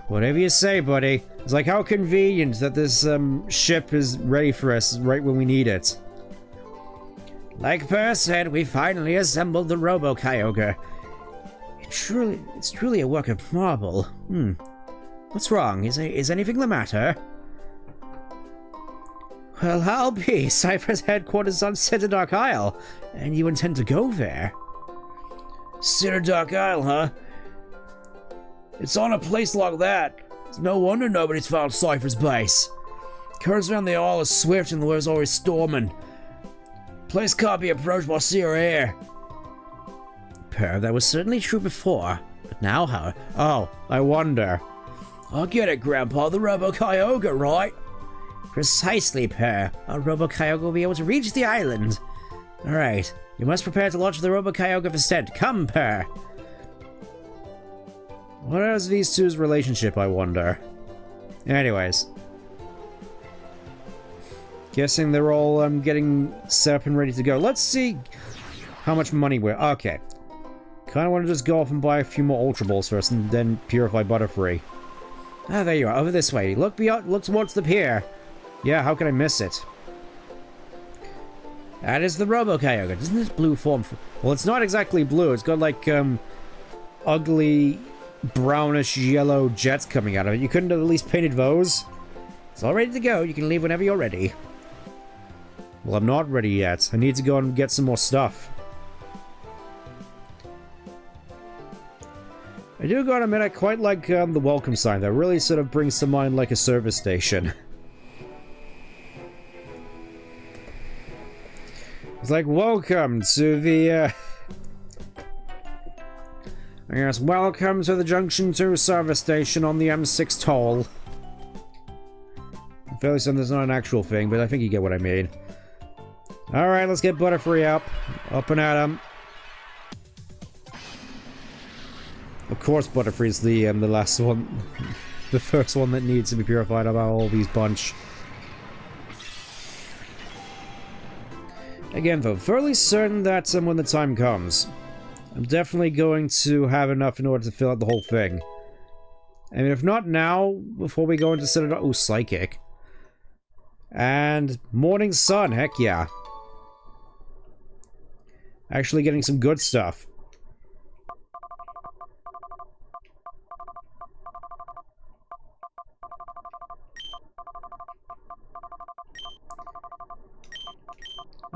Whatever you say, buddy. It's like, how convenient that this, ship is ready for us right when we need it. Like Per said, we finally assembled the Robo-Kyogre. It's truly a work of marvel. What's wrong? Is anything the matter? Well, I'll be. Cypher's headquarters on Citadel Isle, and you intend to go there? Citadel Isle, huh? It's on a place like that. It's no wonder nobody's found Cypher's base. Currents around the isle are swift and the weather's always storming. Place can't be approached by sea or air. Per, that was certainly true before, but now how? Oh, I wonder. I get it, Grandpa. The Robo-Kyogre, right? Precisely, Per. Our Robo-Kyogre will be able to reach the island. Alright, you must prepare to launch the Robo-Kyogre for Stead. Come, Per. What is these two's relationship, I wonder? Anyways. Guessing they're all getting set up and ready to go. Let's see how much money we're... Okay. Kinda want to just go off and buy a few more Ultra Balls first and then purify Butterfree. Ah, there you are. Over this way. Look towards the pier. Yeah, how can I miss it? That is the Robo-Kyogre. Doesn't this blue form... Well, it's not exactly blue. It's got, like, ugly, brownish, yellow jets coming out of it. You couldn't have at least painted those? It's all ready to go. You can leave whenever you're ready. Well, I'm not ready yet. I need to go and get some more stuff. I do gotta admit, I quite like the welcome sign. That really sort of brings to mind like a service station. It's like, welcome to the, I guess, welcome to the Junction 2 service station on the M6 toll. I'm fairly certain there's not an actual thing, but I think you get what I mean. Alright, let's get Butterfree up. Up and at him. Of course Butterfree's the last one. The first one that needs to be purified about all these bunch. Again though, fairly certain that when the time comes, I'm definitely going to have enough in order to fill out the whole thing. I mean, if not now, before we go into Citadel... Oh, Psychic. And Morning Sun, heck yeah. Actually getting some good stuff.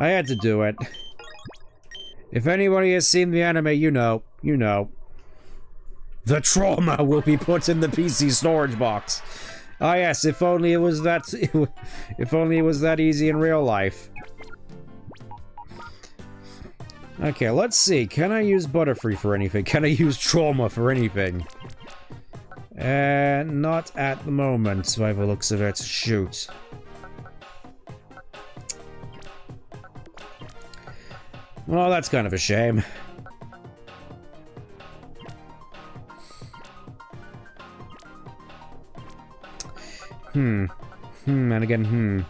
I had to do it. If anybody has seen the anime, you know. You know. The trauma will be put in the PC storage box. Ah yes, if only it was that... if only it was that easy in real life. Okay, let's see. Can I use Butterfree for anything? Can I use Trauma for anything? Not at the moment, by the looks of it. Shoot. Well, that's kind of a shame. And again,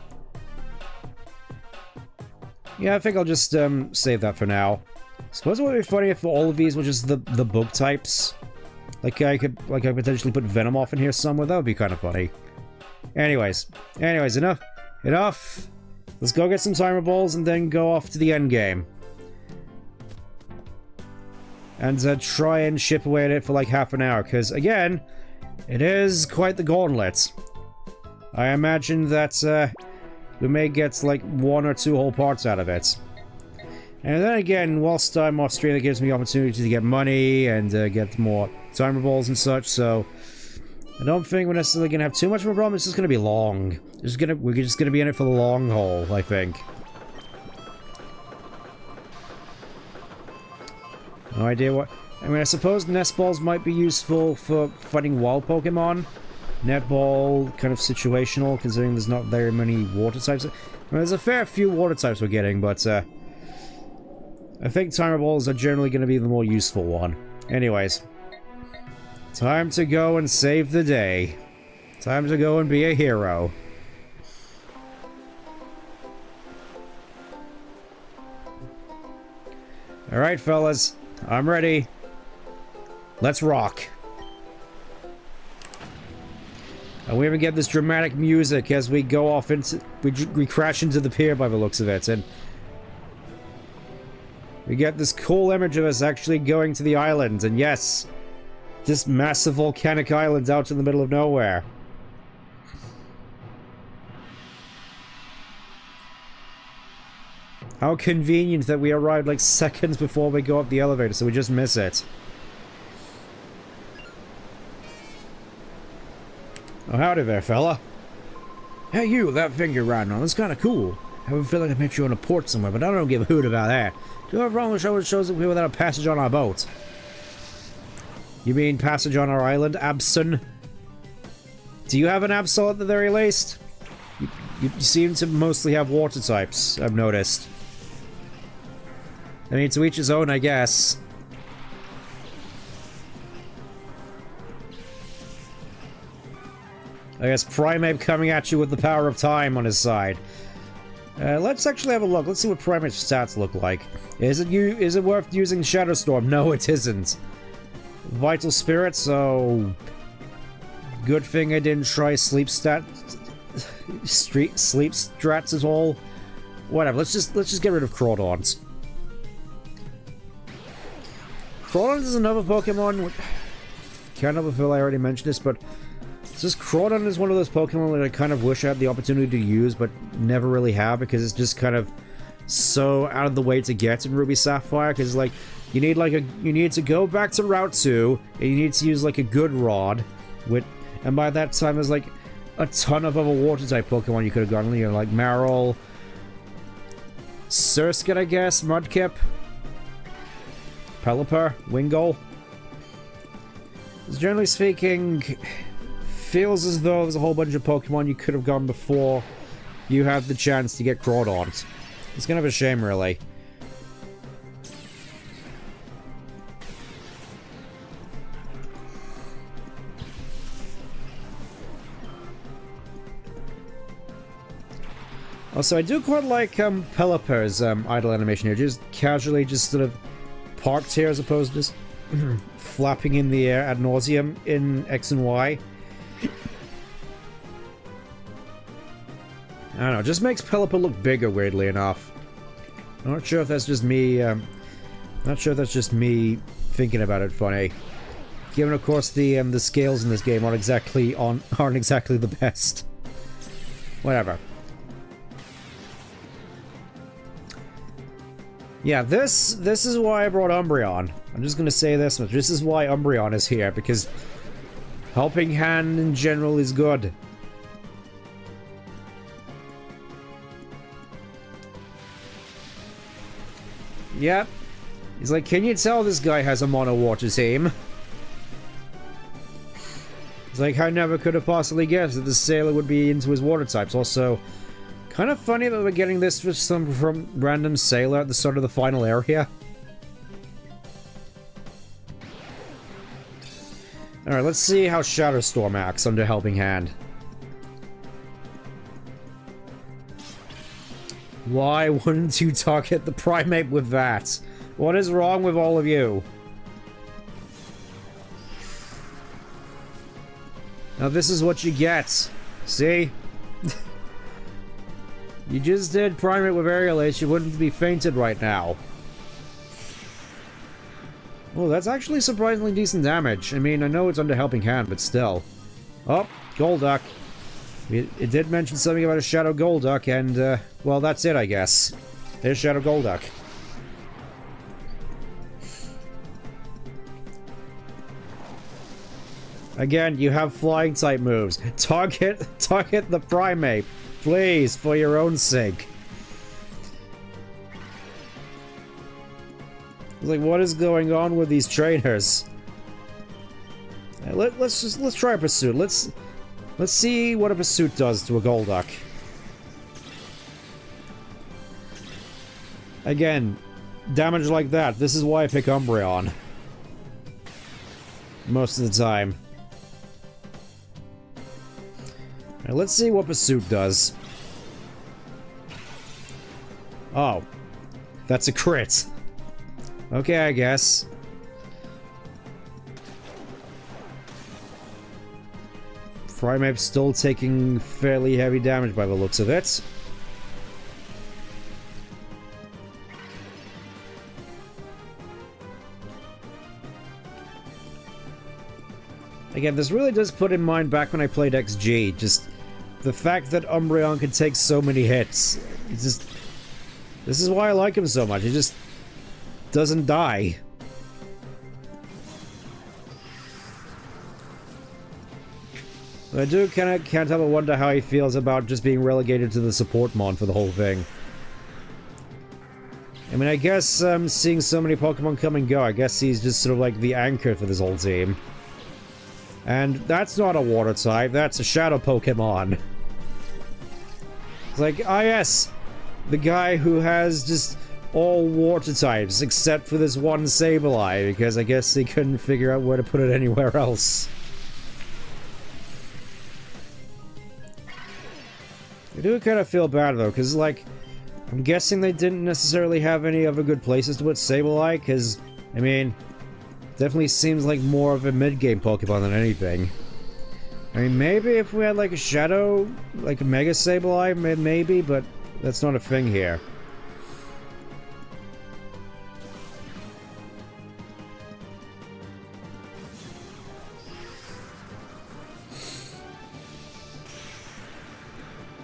Yeah, I think I'll just, save that for now. Suppose it would be funny if all of these were just the bug types. Like I could potentially put Venomoth in here somewhere. That would be kind of funny. Anyways, enough. Let's go get some timer balls and then go off to the end game. And try and chip away at it for like half an hour, because again, it is quite the gauntlet. I imagine that we may get like 1 or 2 whole parts out of it. And then again, whilst I'm off stream, it gives me opportunity to get money and get more timer balls and such, so I don't think we're necessarily going to have too much of a problem. It's just going to be long. We're just going to be in it for the long haul, I think. No idea what... I mean, I suppose nest balls might be useful for fighting wild Pokemon. Netball, kind of situational, considering there's not very many water types. I mean, there's a fair few water types we're getting, but I think timer balls are generally going to be the more useful one. Anyways. Time to go and save the day. Time to go and be a hero. Alright, fellas. I'm ready. Let's rock. And we even get this dramatic music as we go off into... We crash into the pier by the looks of it, and... we get this cool image of us actually going to the island, and yes... this massive volcanic island out in the middle of nowhere. How convenient that we arrived like seconds before we go up the elevator, so we just miss it. Oh, howdy there, fella. Hey, you with that finger riding on. That's kind of cool. I have a feeling I met you on a port somewhere, but I don't give a hoot about that. Do you have wrong with shows that we're without a passage on our boat? You mean passage on our island, Abson? Do you have an Absol at the very least? You seem to mostly have water types, I've noticed. I mean, to each his own, I guess. I guess Primeape coming at you with the power of time on his side. Let's actually have a look. Let's see what Primeape's stats look like. Is it worth using Shadow Storm? No, it isn't. Vital Spirit, so... good thing I didn't try sleep strats at all. Whatever, let's just get rid of Crawdons. Crawdon is another Pokemon. Can't remember if I already mentioned this, but just Crawdon is one of those Pokemon that I kind of wish I had the opportunity to use, but never really have, because it's just kind of so out of the way to get in Ruby Sapphire. Because like you need to go back to Route 2, and you need to use like a good rod, and by that time there's like a ton of other water type Pokemon you could have gone, you know, like Marill, Surskit, I guess, Mudkip, Pelipper, Wingull. Generally speaking, feels as though there's a whole bunch of Pokemon you could have gone before you had the chance to get Crawdons. It's kind of a shame, really. Also, I do quite like Pelipper's idle animation here. Just casually, just sort of parked here as opposed to just flapping in the air ad nauseum in X and Y. I don't know, it just makes Pelipper look bigger, weirdly enough. I'm not sure if that's just me, thinking about it funny. Given, of course, the scales in this game aren't exactly the best. Whatever. Yeah, this is why I brought Umbreon. I'm just gonna say this much. This is why Umbreon is here, because Helping Hand in general is good. Yep. He's like, can you tell this guy has a mono water team? It's like, I never could have possibly guessed that the sailor would be into his water types. Also, kind of funny that we're getting this from random sailor at the start of the final area. Alright, let's see how Shadow Storm acts under Helping Hand. Why wouldn't you target the Primeape with that? What is wrong with all of you? Now this is what you get. See? You just did Primeape with Aerial Ace, you wouldn't be fainted right now. Oh, that's actually surprisingly decent damage. I mean, I know it's under Helping Hand, but still. Oh, Golduck. It did mention something about a Shadow Golduck, and, well, that's it, I guess. There's Shadow Golduck. Again, you have flying type moves. Target the Primeape, please, for your own sake. Like, what is going on with these trainers? Let's try a Pursuit. Let's see what a Pursuit does to a Golduck. Again, damage like that. This is why I pick Umbreon. Most of the time. Alright, let's see what Pursuit does. Oh. That's a crit. Okay, I guess. Primeape's still taking fairly heavy damage by the looks of it. Again, this really does put in mind back when I played XG, just the fact that Umbreon can take so many hits. It's just... This is why I like him so much, he just doesn't die. I do can't help but wonder how he feels about just being relegated to the support mon for the whole thing. I mean, I guess seeing so many Pokemon come and go, I guess he's just sort of like the anchor for this whole team. And that's not a water type, that's a shadow Pokemon. It's like, ah yes, the guy who has just all water types except for this one Sableye, because I guess he couldn't figure out where to put it anywhere else. I do kind of feel bad though, because like, I'm guessing they didn't necessarily have any other good places to put Sableye, because, I mean, definitely seems like more of a mid-game Pokemon than anything. I mean, maybe if we had like a Shadow, like a Mega Sableye, maybe, but that's not a thing here.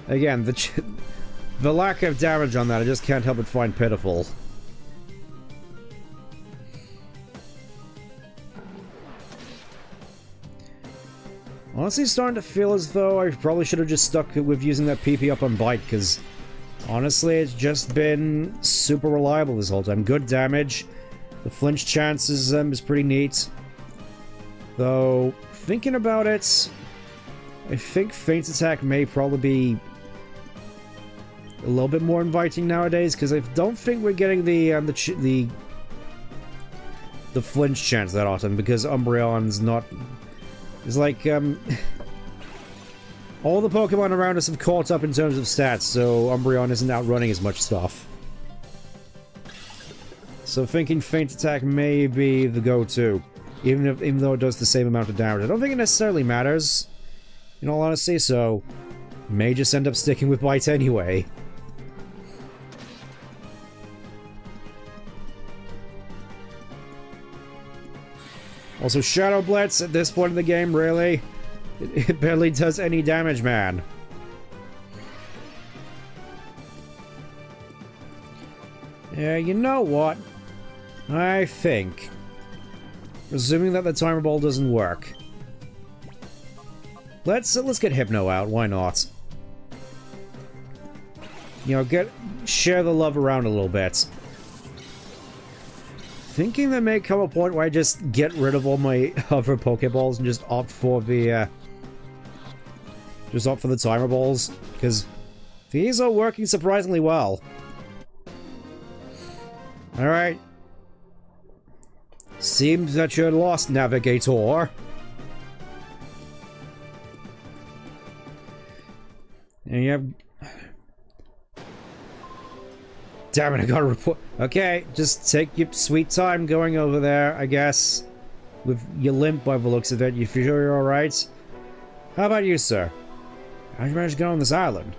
Again, the lack of damage on that, I just can't help but find pitiful. Honestly, starting to feel as though I probably should have just stuck with using that PP up on Bite, because honestly, it's just been super reliable this whole time. Good damage. The flinch chance is pretty neat. Though, thinking about it, I think Feint Attack may probably be a little bit more inviting nowadays, because I don't think we're getting the flinch chance that often, because Umbreon's not... It's like, all the Pokemon around us have caught up in terms of stats, so Umbreon isn't outrunning as much stuff. So thinking Feint Attack may be the go-to, even though it does the same amount of damage. I don't think it necessarily matters, in all honesty, so may just end up sticking with Bite anyway. Also, Shadow Blitz at this point in the game, really? It barely does any damage, man. Yeah, you know what? I think, presuming that the Timer Ball doesn't work, let's get Hypno out. Why not? You know, share the love around a little bit. Thinking there may come a point where I just get rid of all my other Pokeballs and just opt for the Timer Balls, because these are working surprisingly well. Alright. Seems that you're lost, Navigator. And you have... Damn it, I gotta report. Okay, just take your sweet time going over there, I guess. With your limp by the looks of it, you sure you're alright? How about you, sir? How'd you manage to get on this island?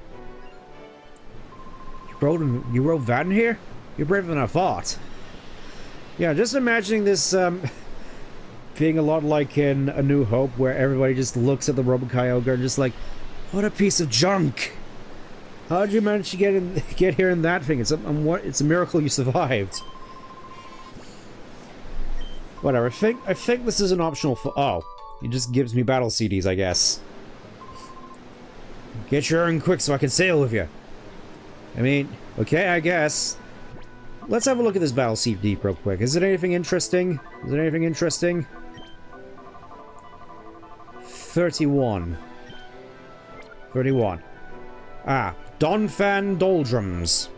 You rode that in here? You're braver than I thought. Yeah, just imagining this, being a lot like in A New Hope, where everybody just looks at the Robo-Kyogre and just like, what a piece of junk! How'd you manage to get here in that thing? It's a miracle you survived. Whatever. I think this is an optional. Oh, it just gives me battle CDs, I guess. Get your urn quick so I can sail with you. I mean, okay, I guess. Let's have a look at this battle CD real quick. Is it anything interesting? 31. Ah. Donphan Doldrums.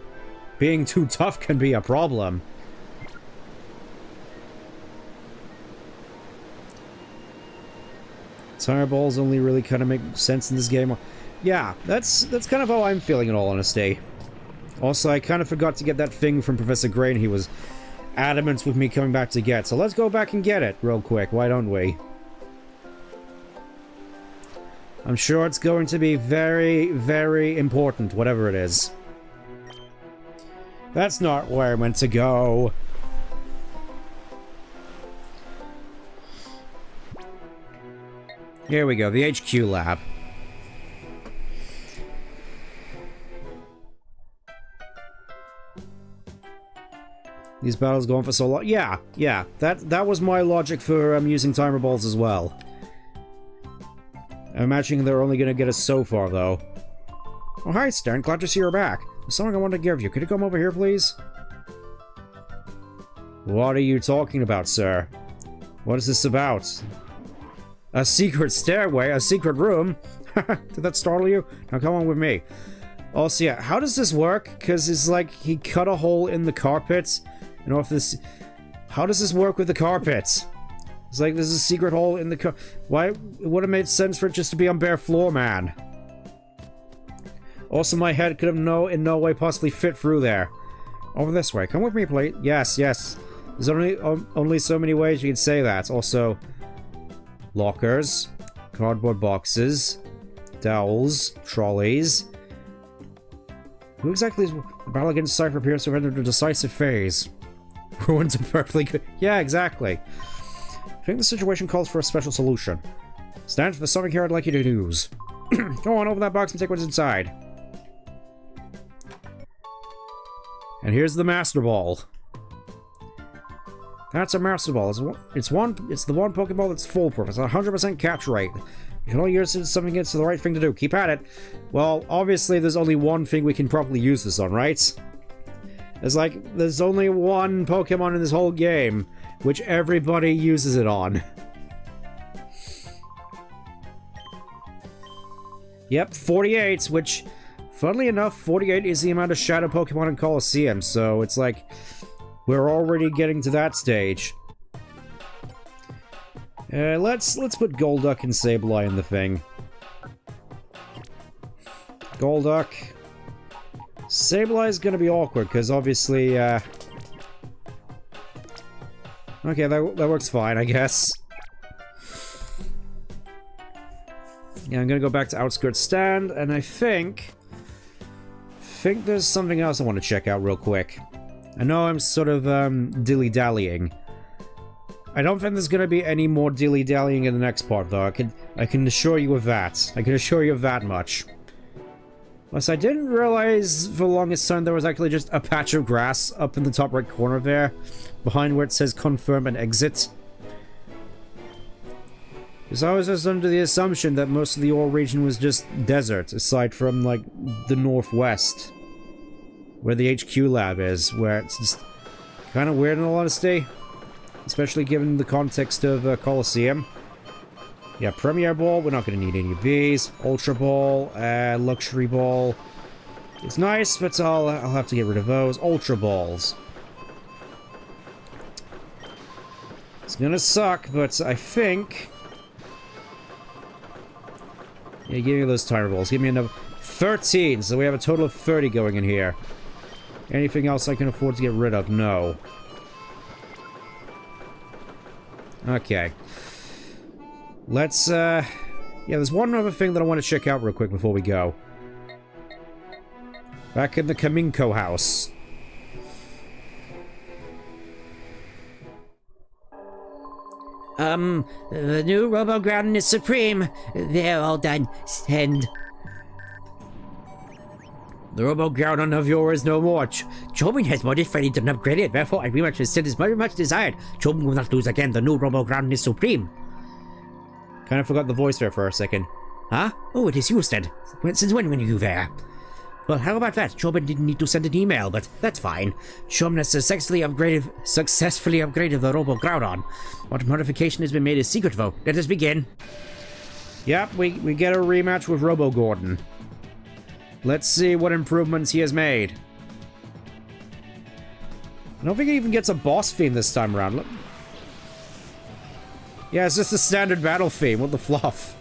Being too tough can be a problem. Tire balls only really kind of make sense in this game. Yeah, that's kind of how I'm feeling in all honesty. Also, I kind of forgot to get that thing from Professor Gray, and he was adamant with me coming back to get. So let's go back and get it real quick, why don't we? I'm sure it's going to be very, very important, whatever it is. That's not where I meant to go. Here we go, the HQ lab. These battles go on for so long. Yeah, that was my logic for using timer balls as well. I'm imagining they're only going to get us so far, though. Oh, hi, Stan. Glad to see you're back. There's something I want to give you. Could you come over here, please? What are you talking about, sir? What is this about? A secret stairway? A secret room? Did that startle you? Now come on with me. Also, yeah, how does this work? Because it's like he cut a hole in the carpet. You know, if this... How does this work with the carpet? It's like there's a secret hole in the Why? It would have made sense for it just to be on bare floor, man. Also, my head could have in no way possibly fit through there. Over this way. Come with me, please. Yes. There's only so many ways you can say that. Also, lockers, cardboard boxes, dowels, trolleys. Who exactly is the battle against Cypher appears to have entered a decisive phase? Ruins are perfectly good. Yeah, exactly. I think the situation calls for a special solution. Stand for the something here I'd like you to use. Go on, open that box and take what's inside. And here's the Master Ball. That's a Master Ball. It's the one Pokeball that's foolproof. It's a 100% catch rate. You can only use it as something it's the right thing to do. Keep at it. Well, obviously there's only one thing we can properly use this on, right? There's only one Pokemon in this whole game which everybody uses it on. Yep, 48, which, funnily enough, 48 is the amount of Shadow Pokemon in Colosseum, so it's like, we're already getting to that stage. Let's put Golduck and Sableye in the thing. Golduck. Sableye is gonna be awkward, because obviously, okay, that works fine, I guess. Yeah, I'm gonna go back to Outskirts Stand, and I think there's something else I want to check out real quick. I know I'm sort of, dilly-dallying. I don't think there's gonna be any more dilly-dallying in the next part, though. I can assure you of that. I can assure you of that much. Plus, I didn't realize for the longest time there was actually just a patch of grass up in the top right corner there, behind where it says confirm and exit. Because I was just under the assumption that most of the Ore region was just desert, aside from, like, the northwest, where the HQ lab is, where it's just kind of weird in all honesty, especially given the context of Colosseum. Yeah, Premier Ball, we're not going to need any of these. Ultra Ball, Luxury Ball. It's nice, but I'll have to get rid of those. Ultra Balls. It's gonna suck, but I think... Yeah, give me those timer balls. Give me another 13, so we have a total of 30 going in here. Anything else I can afford to get rid of? No. Okay. Let's, yeah, there's one other thing that I want to check out real quick before we go. Back in the Kaminko house. The new Robo Ground is supreme. They're all done. Send. The Robo Groudon of yours no more. Chobin has modified it and upgraded, therefore I rematch his is very much desired. Chobin will not lose again. The new Robo Groudon is supreme. Kind of forgot the voice there for a second. Huh? Oh, it is you, Sted. Since when were you there? Well, how about that? Chobin didn't need to send an email, but that's fine. Chobin has successfully upgraded the Robo Groudon. What modification has been made is secret, though. Let us begin. Yep, we get a rematch with Robo Gordon. Let's see what improvements he has made. I don't think he even gets a boss theme this time around. Look. Yeah, it's just a standard battle theme. What the fluff?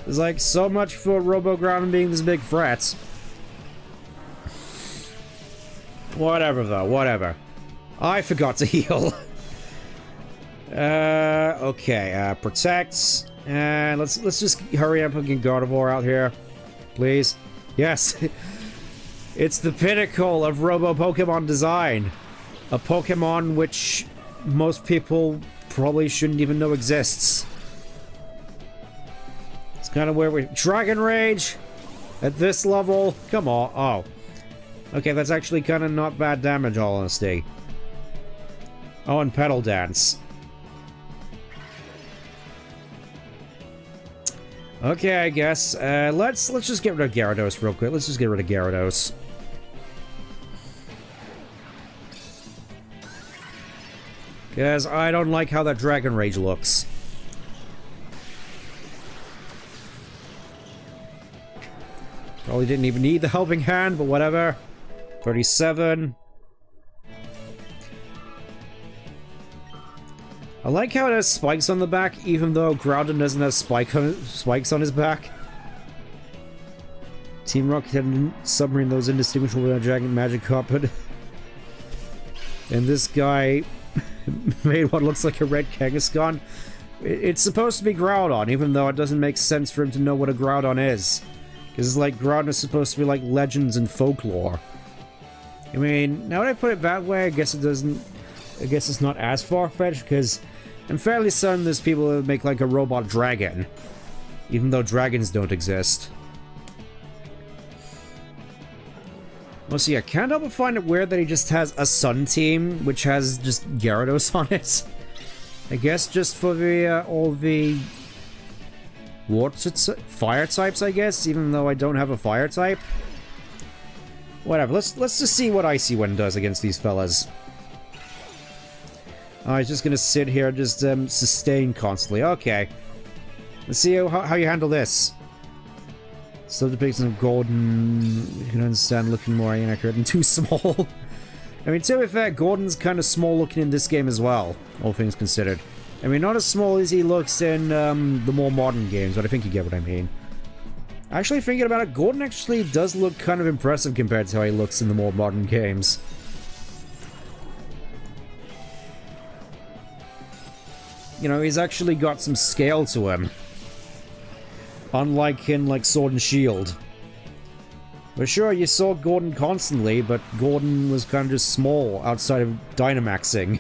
There's like so much for RoboGround being this big threat. Whatever though, whatever. I forgot to heal. Okay, protect. And let's just hurry up and get Gardevoir out here. Please. Yes. It's the pinnacle of Robo-Pokemon design. A Pokemon which most people probably shouldn't even know exists. It's kind of where we... Dragon Rage! At this level? Come on. Oh. Okay, that's actually kind of not bad damage, all honesty. Oh, and Petal Dance. Okay, I guess. Let's just get rid of Gyarados real quick. Let's just get rid of Gyarados. Because I don't like how that Dragon Rage looks. Probably didn't even need the helping hand, but whatever. 37. I like how it has spikes on the back, even though Groudon doesn't have spikes on his back. Team Rocket and Submarine, those indistinguishable with a Dragon Magic Carpet. And this guy made what looks like a red Kangaskhan. It's supposed to be Groudon, even though it doesn't make sense for him to know what a Groudon is. Because it's like Groudon is supposed to be like legends and folklore. I mean, now that I put it that way, I guess it doesn't... I guess it's not as far-fetched, because I'm fairly certain there's people that make like a robot dragon. Even though dragons don't exist. Well, so yeah, can't help but find it weird that he just has a Sun team, which has just Gyarados on it. I guess just for the, all the... fire types, I guess, even though I don't have a fire type. Whatever, let's just see what Icy Wind does against these fellas. Oh, he's just gonna sit here and just sustain constantly. Okay. Let's see how you handle this. Subdepiction of Gordon, you can understand looking more inaccurate and too small. I mean, to be fair, Gordon's kind of small looking in this game as well, all things considered. I mean, not as small as he looks in the more modern games, but I think you get what I mean. Actually, thinking about it, Gordon actually does look kind of impressive compared to how he looks in the more modern games. You know, he's actually got some scale to him. Unlike in, like, Sword and Shield. But sure, you saw Gordon constantly, but Gordon was kind of just small outside of Dynamaxing.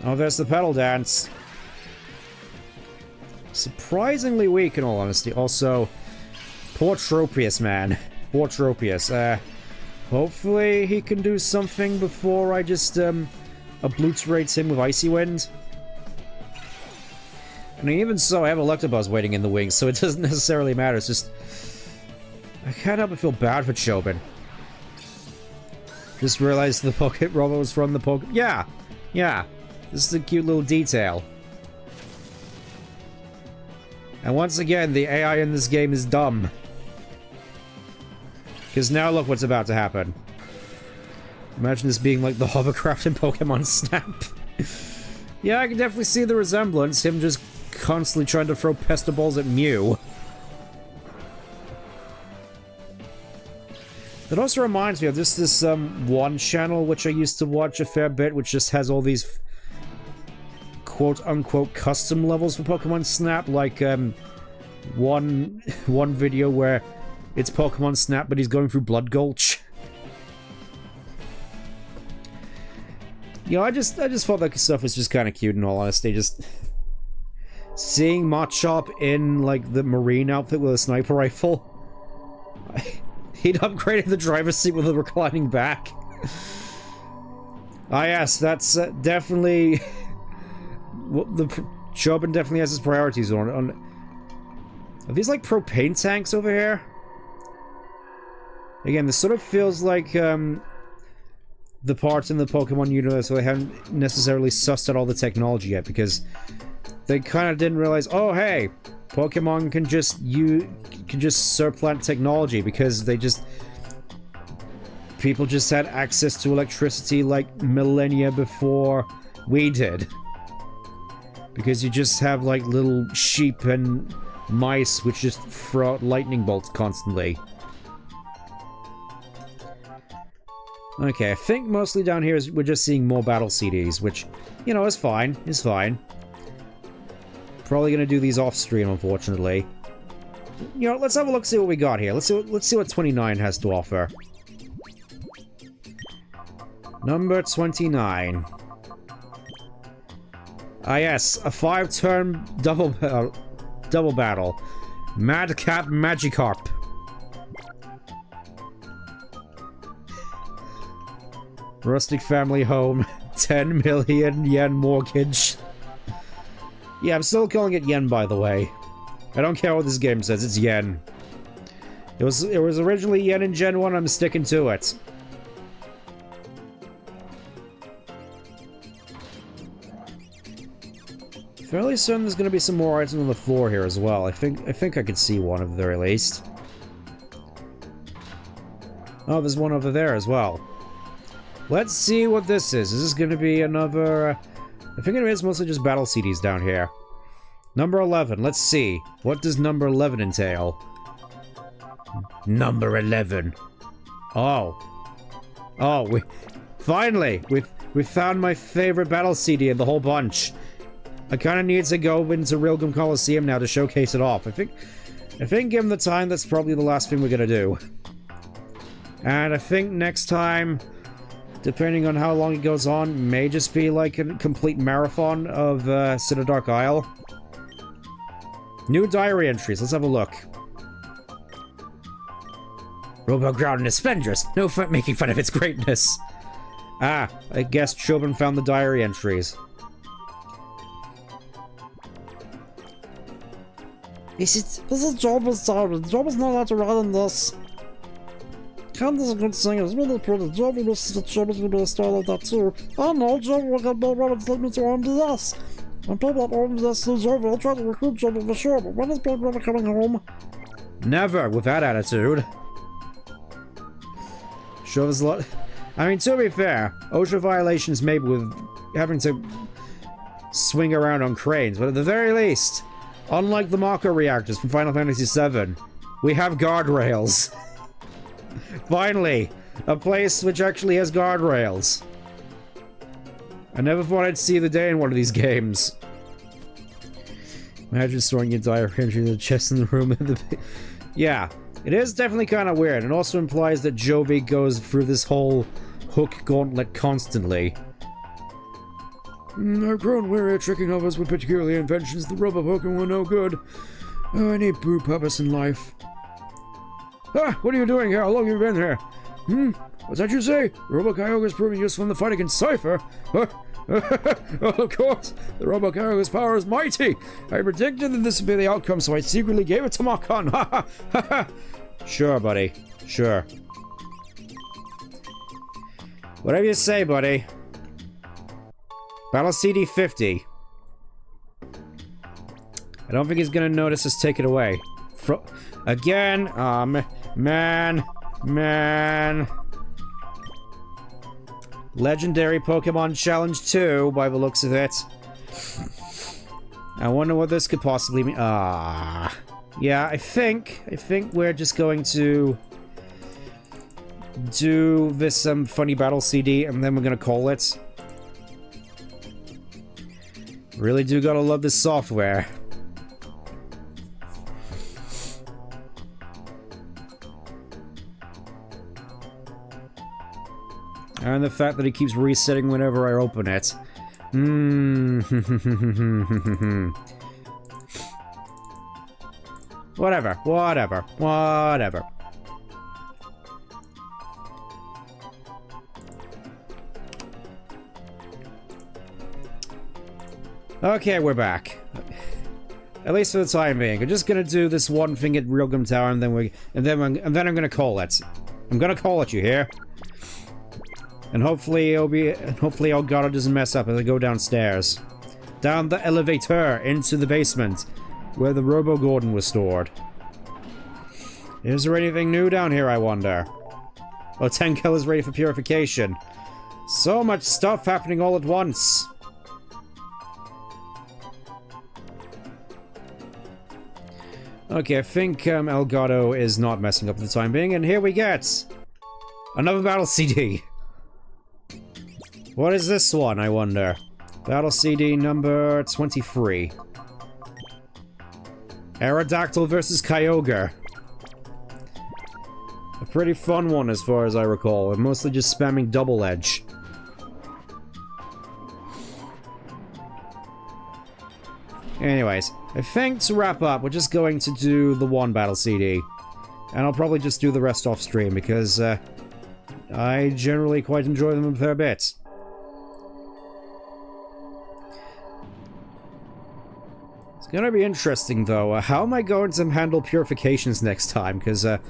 Oh, there's the Petal Dance. Surprisingly weak, in all honesty. Also, poor Tropius, man. Poor Tropius. Hopefully he can do something before I just, obliterates him with Icy Wind. I mean, even so, I have Electabuzz waiting in the wings, so it doesn't necessarily matter. It's just... I can't help but feel bad for Chobin. Just realized the Pocket Robot was from the Poke... Yeah! Yeah! This is a cute little detail. And once again, the AI in this game is dumb. Because now look what's about to happen. Imagine this being like the hovercraft in Pokemon Snap. Yeah, I can definitely see the resemblance. Him just constantly trying to throw pester balls at Mew. It also reminds me of this one channel which I used to watch a fair bit, which just has all these quote-unquote custom levels for Pokemon Snap, like one video where it's Pokemon Snap but he's going through Blood Gulch. You know, I just thought that stuff was just kind of cute in all honesty. Just seeing Machop in like the marine outfit with a sniper rifle. He'd upgraded the driver's seat with a reclining back. Ah yes, that's definitely... Chobin definitely has his priorities on... Are these like propane tanks over here? Again, this sort of feels like the parts in the Pokemon universe where they haven't necessarily sussed out all the technology yet, because they kind of didn't realize, oh hey, Pokemon can just supplant technology, because they just... People just had access to electricity like millennia before we did. Because you just have, like, little sheep and mice which just throw out lightning bolts constantly. Okay, I think mostly down here we're just seeing more battle CDs, which, you know, is fine. Is fine. Probably gonna do these off-stream, unfortunately. You know, let's have a look, see what we got here. Let's see what 29 has to offer. Number 29. Ah yes, a 5-turn double battle. Madcap Magikarp. Rustic family home. 10 million yen mortgage. Yeah, I'm still calling it yen, by the way. I don't care what this game says, it's yen. It was originally yen in Gen 1, I'm sticking to it. Fairly soon there's gonna be some more items on the floor here as well. I think I could see one at the very least. Oh, there's one over there as well. Let's see what this is. Is this gonna be another... I think it is mostly just battle CDs down here. Number 11, let's see. What does number 11 entail? Number 11. Oh. Oh, finally! We found my favorite battle CD in the whole bunch. I kinda need to go into Realgum Coliseum now to showcase it off. I think given the time, that's probably the last thing we're gonna do. And I think next time, depending on how long it goes on, may just be like a complete marathon of City Dark Isle. New diary entries, let's have a look. Robo Groudon is splendorous, no fun making fun of its greatness. Ah, I guess Chobin found the diary entries. This is Jobber's diary. Jobber's not allowed to write on this. Candace's a good singer. It's really pretty. Jobber wishes that Jobber's gonna be a star like that too. I know, Jobber will get more rabbits like me to RMDS. When people at RMDS lose Jobber, I'll try to recruit Jobber for sure, but when is Big Brother coming home? Never, with that attitude. Sure, there's a lot... I mean, to be fair, OSHA violations maybe with having to swing around on cranes, but at the very least, unlike the Mako reactors from Final Fantasy VII, we have guardrails. Finally, a place which actually has guardrails. I never thought I'd see the day in one of these games. Imagine storing your diary entry in the chest in the room. Yeah, it is definitely kind of weird, and also implies that Jovi goes through this whole hook gauntlet constantly. I've grown weary of tricking others with particularly inventions. The rubber Pokemon were no good. Oh, I need true purpose in life. Ah, what are you doing here? How long have you been here? What's that you say? Robo Kyogre's proving useful in the fight against Cypher. Of course, the Robo Kyogre's power is mighty. I predicted that this would be the outcome, so I secretly gave it to Makon. Sure, buddy. Sure. Whatever you say, buddy. Battle CD 50. I don't think he's gonna notice us take it away. Again, man. Legendary Pokemon Challenge 2, by the looks of it. I wonder what this could possibly mean. Yeah, I think we're just going to do this funny battle CD, and then we're gonna call it. Really do gotta love this software. And the fact that it keeps resetting whenever I open it. Whatever. Okay, we're back. At least for the time being. I'm just gonna do this one thing at Realgum Tower, and then I'm gonna call it. I'm gonna call it, you hear? And hopefully Elgato doesn't mess up as I go downstairs. Down the elevator into the basement, where the Robo Gordon was stored. Is there anything new down here, I wonder? Oh, Tenkel is ready for purification. So much stuff happening all at once. Okay, I think Elgato is not messing up for the time being, and here we get another battle CD. What is this one, I wonder? Battle CD number 23. Aerodactyl versus Kyogre. A pretty fun one as far as I recall, and mostly just spamming double edge. Anyways, I think to wrap up, we're just going to do the one battle CD. And I'll probably just do the rest off stream, because I generally quite enjoy them a fair bit. It's gonna be interesting, though. How am I going to handle purifications next time? Because, I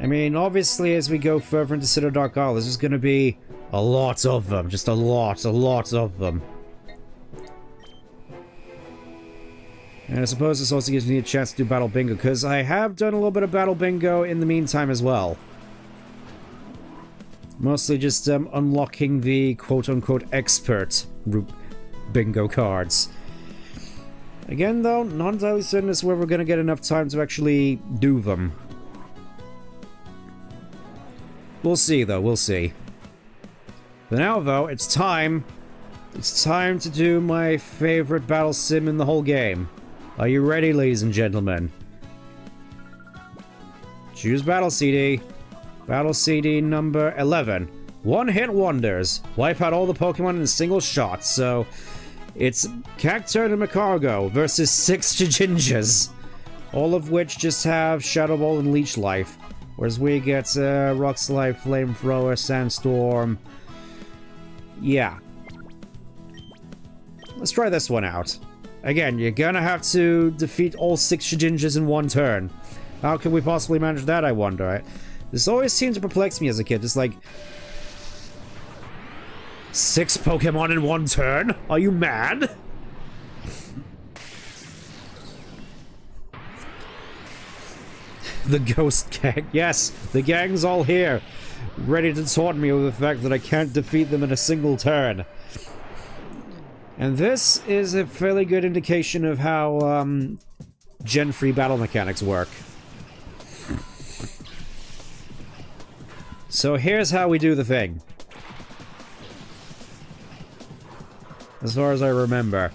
mean, obviously, as we go further into City of Dark Isle, there's just gonna be a lot of them. Just a lot of them. And I suppose this also gives me a chance to do Battle Bingo, because I have done a little bit of Battle Bingo in the meantime as well. Mostly just unlocking the quote-unquote expert bingo cards. Again, though, not entirely certain as to whether we're going to get enough time to actually do them. We'll see, though, we'll see. For now, though, it's time. It's time to do my favorite battle sim in the whole game. Are you ready, ladies and gentlemen? Choose Battle CD. Battle CD number 11. One-hit wonders. Wipe out all the Pokemon in a single shot. So, it's Cacturne and Macargo versus 6 Gingers. All of which just have Shadow Ball and Leech Life. Whereas we get Rock Slide, Flamethrower, Sandstorm. Yeah. Let's try this one out. Again, you're gonna have to defeat all 6 Gingers in one turn. How can we possibly manage that, I wonder? This always seemed to perplex me as a kid. Just like... 6 Pokemon in one turn? Are you mad? The Ghost Gang. Yes, the gang's all here. Ready to taunt me with the fact that I can't defeat them in a single turn. And this is a fairly good indication of how, Gen 3 battle mechanics work. So here's how we do the thing. As far as I remember.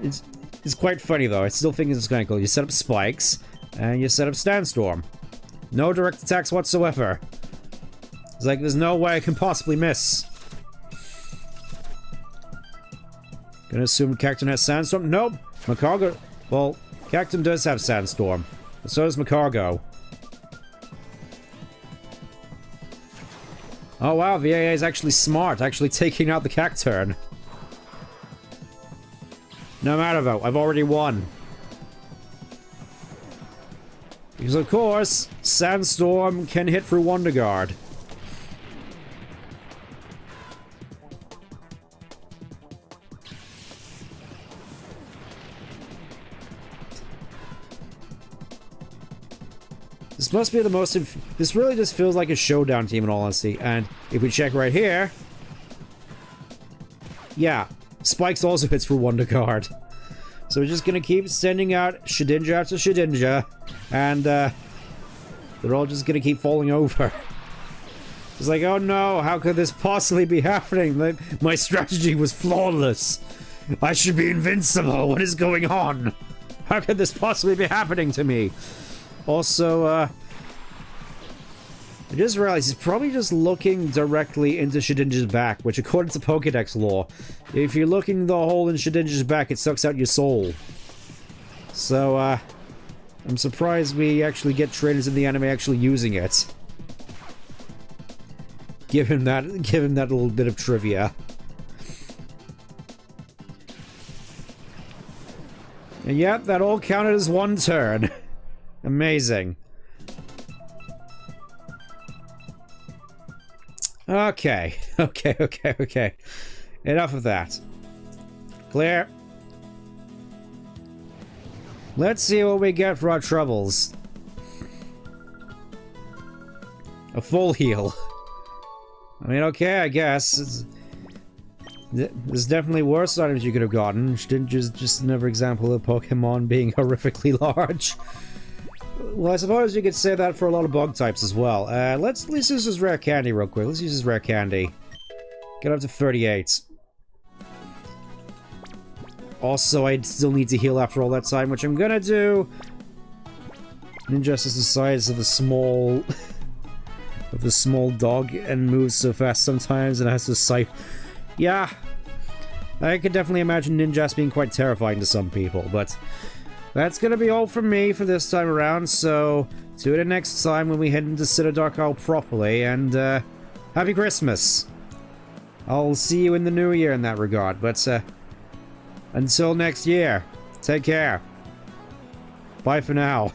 It's quite funny, though. I still think it's kind of cool. You set up spikes, and you set up Sandstorm. No direct attacks whatsoever. It's like, there's no way I can possibly miss. Gonna assume Cacturne has Sandstorm? Nope. Macargo... Well, Cacturne does have Sandstorm. But so does Macargo. Oh wow, the AA is actually smart, actually taking out the Cacturne. No matter though, I've already won. Because of course, Sandstorm can hit through Wonder Guard. This must be the most... This really just feels like a showdown team in all honesty. And if we check right here... Yeah. Spikes also hits for Wonder Guard. So we're just gonna keep sending out Shedinja after Shedinja. And, they're all just gonna keep falling over. It's like, oh no, how could this possibly be happening? My strategy was flawless. I should be invincible. What is going on? How could this possibly be happening to me? Also, I just realized he's probably just looking directly into Shedinja's back, which according to Pokédex lore, if you're looking the hole in Shedinja's back, it sucks out your soul. So, I'm surprised we actually get trainers in the anime actually using it. Give him that little bit of trivia. And yep, that all counted as one turn. Amazing. Okay. Okay. Enough of that. Clear. Let's see what we get for our troubles. A full heal. I mean, okay, I guess. There's definitely worse items you could have gotten. Just another example of Pokemon being horrifically large. Well, I suppose you could say that for a lot of bug types as well. Let's use this rare candy real quick. Let's use this rare candy. Get up to 38. Also, I still need to heal after all that time, which I'm gonna do. Ninjas is the size of a small... of a small dog and moves so fast sometimes and has to sight. Yeah, I could definitely imagine Ninjas being quite terrifying to some people, but that's gonna be all from me for this time around, so tune in next time when we head into Dark Isle properly, and Happy Christmas! I'll see you in the new year in that regard, but until next year, take care. Bye for now.